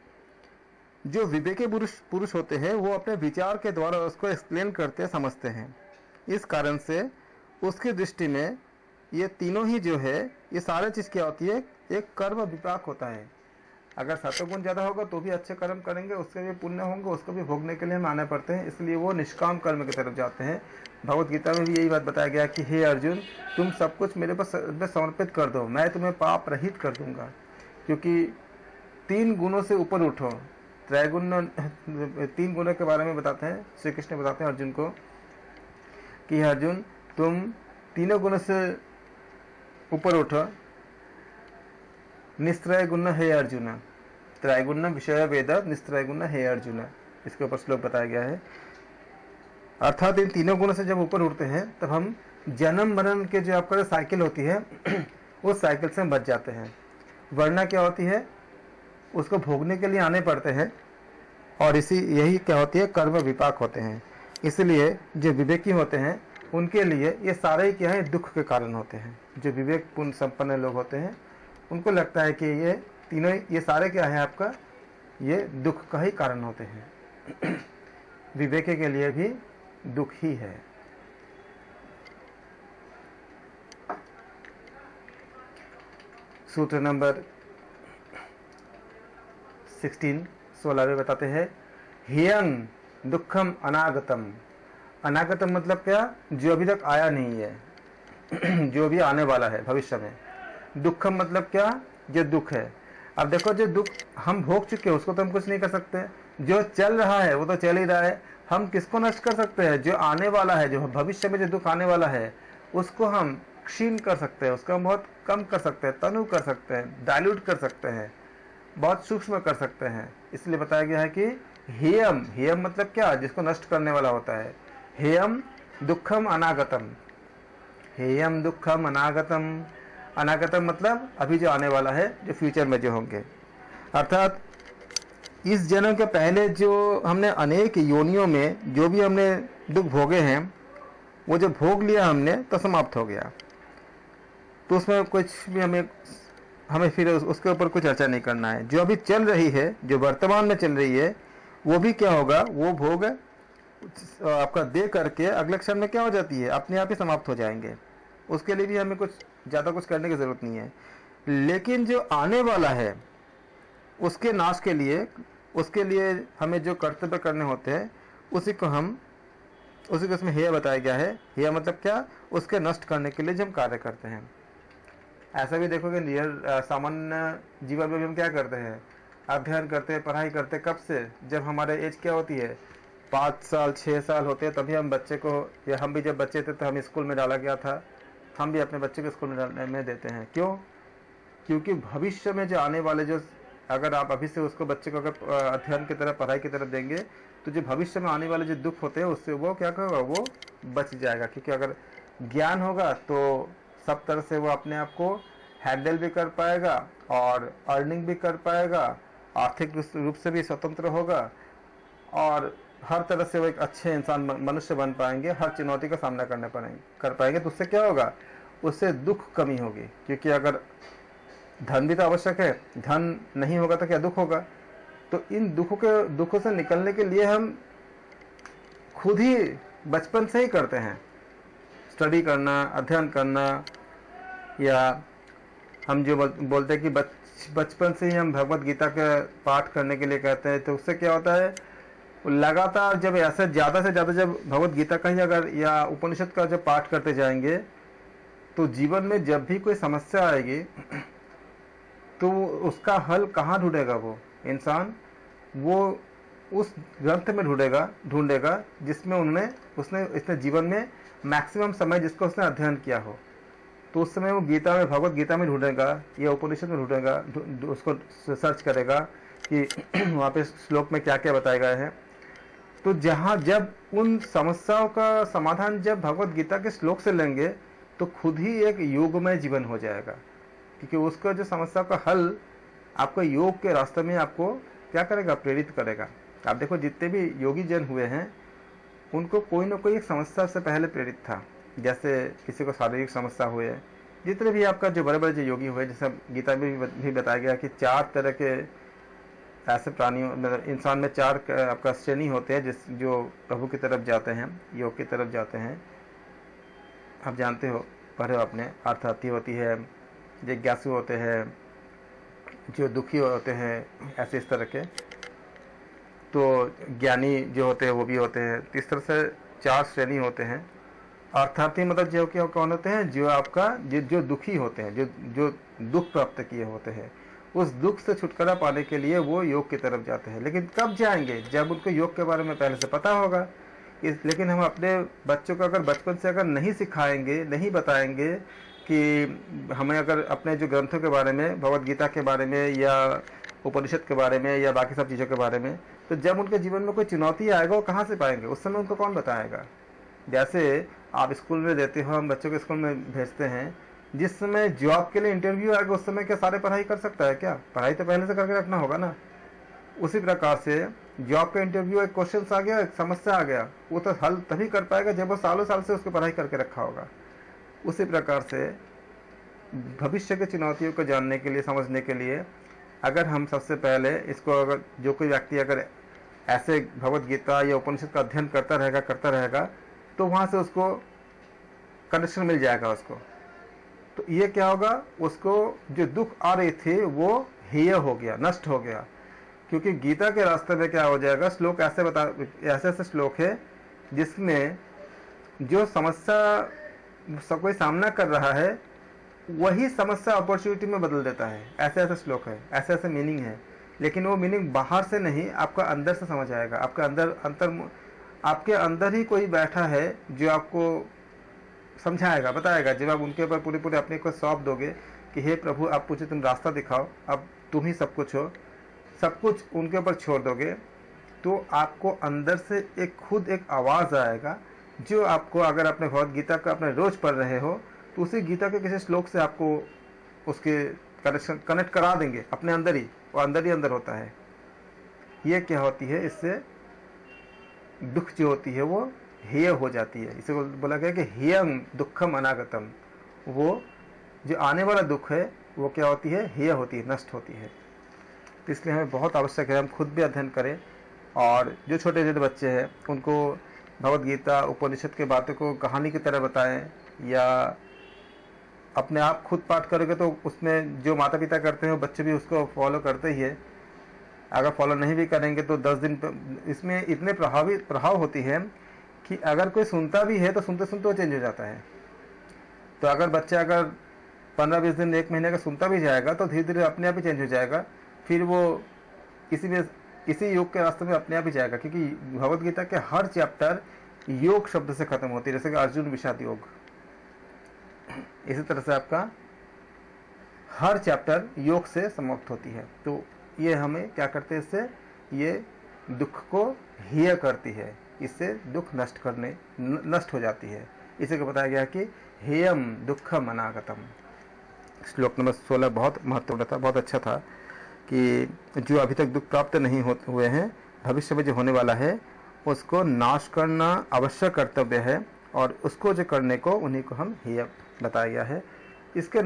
जो विवेकी पुरुष होते हैं वो अपने विचार के द्वारा उसको एक्सप्लेन करते समझते हैं। इस कारण से उसकी दृष्टि में ये तीनों ही जो है, ये सारे चीज़ क्या होती है? एक कर्म विपाक होता है। अगर सतोगुण ज़्यादा होगा तो भी अच्छे कर्म करेंगे, उसके भी पुण्य होंगे, उसको भी भोगने के लिए हम आने पड़ते हैं। इसलिए वो निष्काम कर्म की तरफ जाते हैं। भगवत गीता में भी यही बात बताया गया कि हे अर्जुन, तुम सब कुछ मेरे पर समर्पित कर दो, मैं तुम्हें पाप रहित कर दूंगा। क्योंकि 3 गुणों से ऊपर उठो। त्रैगुण 3 गुणों के बारे में बताते हैं, श्री कृष्ण बताते हैं अर्जुन को कि अर्जुन तुम तीनों गुणों से ऊपर उठो। निस्त्रय गुण हे अर्जुन, त्रैगुण विषय वेद निस्त्रय गुण हे अर्जुन, इसके ऊपर श्लोक बताया गया है। अर्थात इन तीनों गुणों से जब ऊपर उठते हैं तब हम जन्म मरण के जो आपका साइकिल होती है उस साइकिल से हम बच जाते हैं। वरना क्या होती है? उसको भोगने के लिए आने पड़ते हैं, और यही क्या होती है? कर्म विपाक होते हैं। इसलिए जो विवेकी होते हैं उनके लिए ये सारे ही क्या है? दुख के कारण होते हैं। जो विवेकपूर्ण संपन्न लोग होते हैं उनको लगता है कि ये तीनों, ये सारे क्या है आपका? ये दुख का ही कारण होते हैं। विवेकी के लिए भी दुख ही है। सूत्र नंबर 16 में बताते हैं, हियं दुखम अनागतम। अनागतम मतलब क्या? जो अभी तक आया नहीं है, जो भी आने वाला है भविष्य में। दुखम मतलब क्या? जो दुख है। अब देखो, जो दुख हम भोग चुके हैं उसको तो हम कुछ नहीं कर सकते, जो चल रहा है वो तो चल ही रहा है। हम किसको नष्ट कर सकते हैं? जो आने वाला है, जो भविष्य में जो दुख आने वाला है उसको हम क्षीण कर सकते हैं, उसको हम बहुत कम कर सकते हैं, तनु कर सकते हैं, डाइल्यूट कर सकते हैं, बहुत सूक्ष्म कर सकते हैं। इसलिए बताया गया है कि हेयम, हेयम मतलब क्या? जिसको नष्ट करने वाला होता है। हेयम दुखम अनागतम, हेयम दुखम अनागतम। अनागतम मतलब अभी जो आने वाला है, जो फ्यूचर में जो होंगे। अर्थात इस जन्म के पहले जो हमने अनेक योनियों में जो भी हमने दुख भोगे हैं, वो जो भोग लिया हमने तो समाप्त हो गया, तो उसमें कुछ भी हमें फिर उसके ऊपर कुछ चर्चा नहीं करना है। जो अभी चल रही है, जो वर्तमान में चल रही है, वो भी क्या होगा? वो भोग आपका दे करके अगले क्षण में क्या हो जाती है? अपने आप ही समाप्त हो जाएंगे। उसके लिए भी हमें कुछ ज़्यादा कुछ करने की ज़रूरत नहीं है। लेकिन जो आने वाला है उसके नाश के लिए, उसके लिए हमें जो कर्तव्य करने होते हैं उसी को इसमें हेय बताया गया है। हेय मतलब क्या? उसके नष्ट करने के लिए जो हम कार्य करते हैं। ऐसा भी देखोगे, रियल सामान्य जीवन में भी हम क्या करते हैं? अध्ययन करते हैं, पढ़ाई करते हैं। कब से? जब हमारे एज क्या होती है? 5 साल 6 साल होते हैं, तभी हम बच्चे को, या हम भी जब बच्चे थे तो हम स्कूल में डाला गया था, हम भी अपने बच्चे को स्कूल में देते हैं। क्यों? क्योंकि भविष्य में जो आने वाले, जो अगर आप अभी से उसको बच्चे को अगर अध्ययन की तरफ, पढ़ाई की तरफ देंगे, तो जो भविष्य में आने वाले जो दुख होते हैं उससे वो क्या करेगा? वो बच जाएगा। क्योंकि अगर ज्ञान होगा तो सब तरह से वो अपने आप को हैंडल भी कर पाएगा और अर्निंग भी कर पाएगा, आर्थिक रूप से भी स्वतंत्र होगा, और हर तरह से वो एक अच्छे इंसान, मनुष्य बन पाएंगे, हर चुनौती का सामना कर पाएंगे। तो उससे क्या होगा? उससे दुख कमी होगी। क्योंकि अगर धन भी तो आवश्यक है, धन नहीं होगा तो क्या दुख होगा? तो इन दुखों से निकलने के लिए हम खुद ही बचपन से ही करते हैं। स्टडी करना, अध्ययन करना, या हम जो बोलते हैं कि बचपन से ही हम भगवत गीता का पाठ करने के लिए कहते हैं, तो उससे क्या होता है? लगातार जब ऐसे ज़्यादा से ज़्यादा जब भगवत गीता का ही अगर या उपनिषद का जब पाठ करते जाएंगे, तो जीवन में जब भी कोई समस्या आएगी तो उसका हल कहाँ ढूंढेगा? वो इंसान वो उस ग्रंथ में ढूंढेगा जिसमें इसने जीवन में मैक्सिमम समय जिसको उसने अध्ययन किया हो। तो उस समय वो गीता में, भगवत गीता में ढूंढेगा या उपनिषद में ढूंढेगा, उसको सर्च करेगा कि वहाँ पे श्लोक में क्या क्या बताया गया है। तो जब उन समस्याओं का समाधान जब भगवत गीता के श्लोक से लेंगे, तो खुद ही एक योगमय जीवन हो जाएगा। क्योंकि उसका जो समस्या का हल आपको योग के रास्ते में आपको क्या करेगा? प्रेरित करेगा। आप देखो, जितने भी योगी जन हुए हैं उनको कोई ना कोई एक समस्या से पहले प्रेरित था। जैसे किसी को शारीरिक समस्या हुए, जितने भी आपका जो बड़े बड़े जो योगी हुए, जैसे गीता में भी बताया गया कि 4 तरह के ऐसे प्राणियों, मतलब इंसान में 4 आपका श्रेणी होते हैं जो प्रभु की तरफ जाते हैं, योग की तरफ जाते हैं। आप जानते हो, पढ़े हो आपने। अर्थार्थी होती है, जिज्ञासु होते हैं, जो दुखी होते हैं, ऐसे इस तरह के। तो ज्ञानी जो होते हैं वो भी होते हैं। इस तरह से 4 श्रेणी होते हैं। अर्थार्थी मतलब जो क्या कौन होते हैं? जो आपका जो दुखी होते हैं, जो दुख प्राप्त किए होते हैं, उस दुख से छुटकारा पाने के लिए वो योग की तरफ जाते हैं। लेकिन कब जाएंगे? जब उनको योग के बारे में पहले से पता होगा। लेकिन हम अपने बच्चों को अगर बचपन से अगर नहीं सिखाएंगे, नहीं बताएंगे कि हमें अगर अपने जो ग्रंथों के बारे में, भगवत गीता के बारे में या उपनिषद के बारे में या बाकी सब चीज़ों के बारे में, तो जब उनके जीवन में कोई चुनौती आएगा वो कहाँ से पाएंगे? उस समय उनको कौन बताएगा? जैसे आप स्कूल में देते हो, हम बच्चों को स्कूल में भेजते हैं, जिस समय जॉब के लिए इंटरव्यू आएगा उस समय क्या सारे पढ़ाई कर सकता है क्या? पढ़ाई तो पहले से करके रखना होगा ना। उसी प्रकार से जॉब का इंटरव्यू, एक क्वेश्चन आ गया, एक समस्या आ गया, वो तो हल तभी कर पाएगा जब वो सालों साल से उसको पढ़ाई करके रखा होगा। उसी प्रकार से भविष्य की चुनौतियों को जानने के लिए, समझने के लिए, अगर हम सबसे पहले इसको, अगर जो कोई व्यक्ति अगर ऐसे भगवत गीता या उपनिषद का अध्ययन करता रहेगा, तो वहाँ से उसको कनेक्शन मिल जाएगा उसको। तो ये क्या होगा, उसको जो दुख आ रहे थे वो हेय हो गया, नष्ट हो गया। क्योंकि गीता के रास्ते में क्या हो जाएगा, श्लोक ऐसे ऐसे श्लोक है जिसमें जो समस्या कोई सामना कर रहा है वही समस्या अपॉर्चुनिटी में बदल देता है। ऐसे ऐसे श्लोक है, ऐसे ऐसे मीनिंग है। लेकिन वो मीनिंग बाहर से नहीं, आपका अंदर से समझ आएगा। आपके अंदर ही कोई बैठा है जो आपको समझाएगा, बताएगा। जब आप उनके ऊपर पूरे पूरे अपने को सौंप दोगे कि हे प्रभु आप मुझे तुम रास्ता दिखाओ, अब तुम ही सब कुछ हो, सब कुछ उनके ऊपर छोड़ दोगे, तो आपको अंदर से खुद एक आवाज़ आएगा जो आपको, अगर अपने भगवद गीता का अपने रोज पढ़ रहे हो तो उसी गीता के किसी श्लोक से आपको उसके कनेक्ट करा देंगे अपने अंदर ही, वो अंदर ही अंदर होता है। ये क्या होती है, इससे दुख जो होती है वो हेय हो जाती है। इसे बोला गया कि हेयं दुखम अनागतम, वो जो आने वाला दुख है वो क्या होती है, हेय होती है, नष्ट होती है। तो इसलिए हमें बहुत आवश्यक है हम खुद भी अध्ययन करें, और जो छोटे छोटे बच्चे हैं उनको भगवद गीता उपनिषद के बातों को कहानी की तरह बताएं, या अपने आप खुद पाठ करोगे तो उसमें जो माता पिता करते हैं बच्चे भी उसको फॉलो करते ही है। अगर फॉलो नहीं भी करेंगे तो 10 दिन इसमें इतने प्रभाव होती है कि अगर कोई सुनता भी है तो सुनते सुनते वो चेंज हो जाता है। तो अगर बच्चा अगर 15-20 दिन 1 महीने का सुनता भी जाएगा तो धीरे धीरे अपने आप ही चेंज हो जाएगा। फिर वो इसी योग के रास्ते में अपने आप ही जाएगा, क्योंकि भगवद गीता के हर चैप्टर योग शब्द से खत्म होती है। जैसे कि अर्जुन विषाद योग, इसी तरह से आपका हर चैप्टर योग से समाप्त होती है। तो ये हमें क्या करते हैं, इससे ये दुख को हेय करती है, इससे दुख नष्ट हो जाती है। इसे को बताया गया कि हेयम दुखम अनागतम। श्लोक नंबर 16 बहुत महत्वपूर्ण था, बहुत अच्छा था कि जो अभी तक दुख प्राप्त नहीं हुए हैं, भविष्य में जो होने वाला है उसको नाश करना आवश्यक कर्तव्य है, और उसको जो करने को उन्हीं को हम हेय बताया गया है। इसके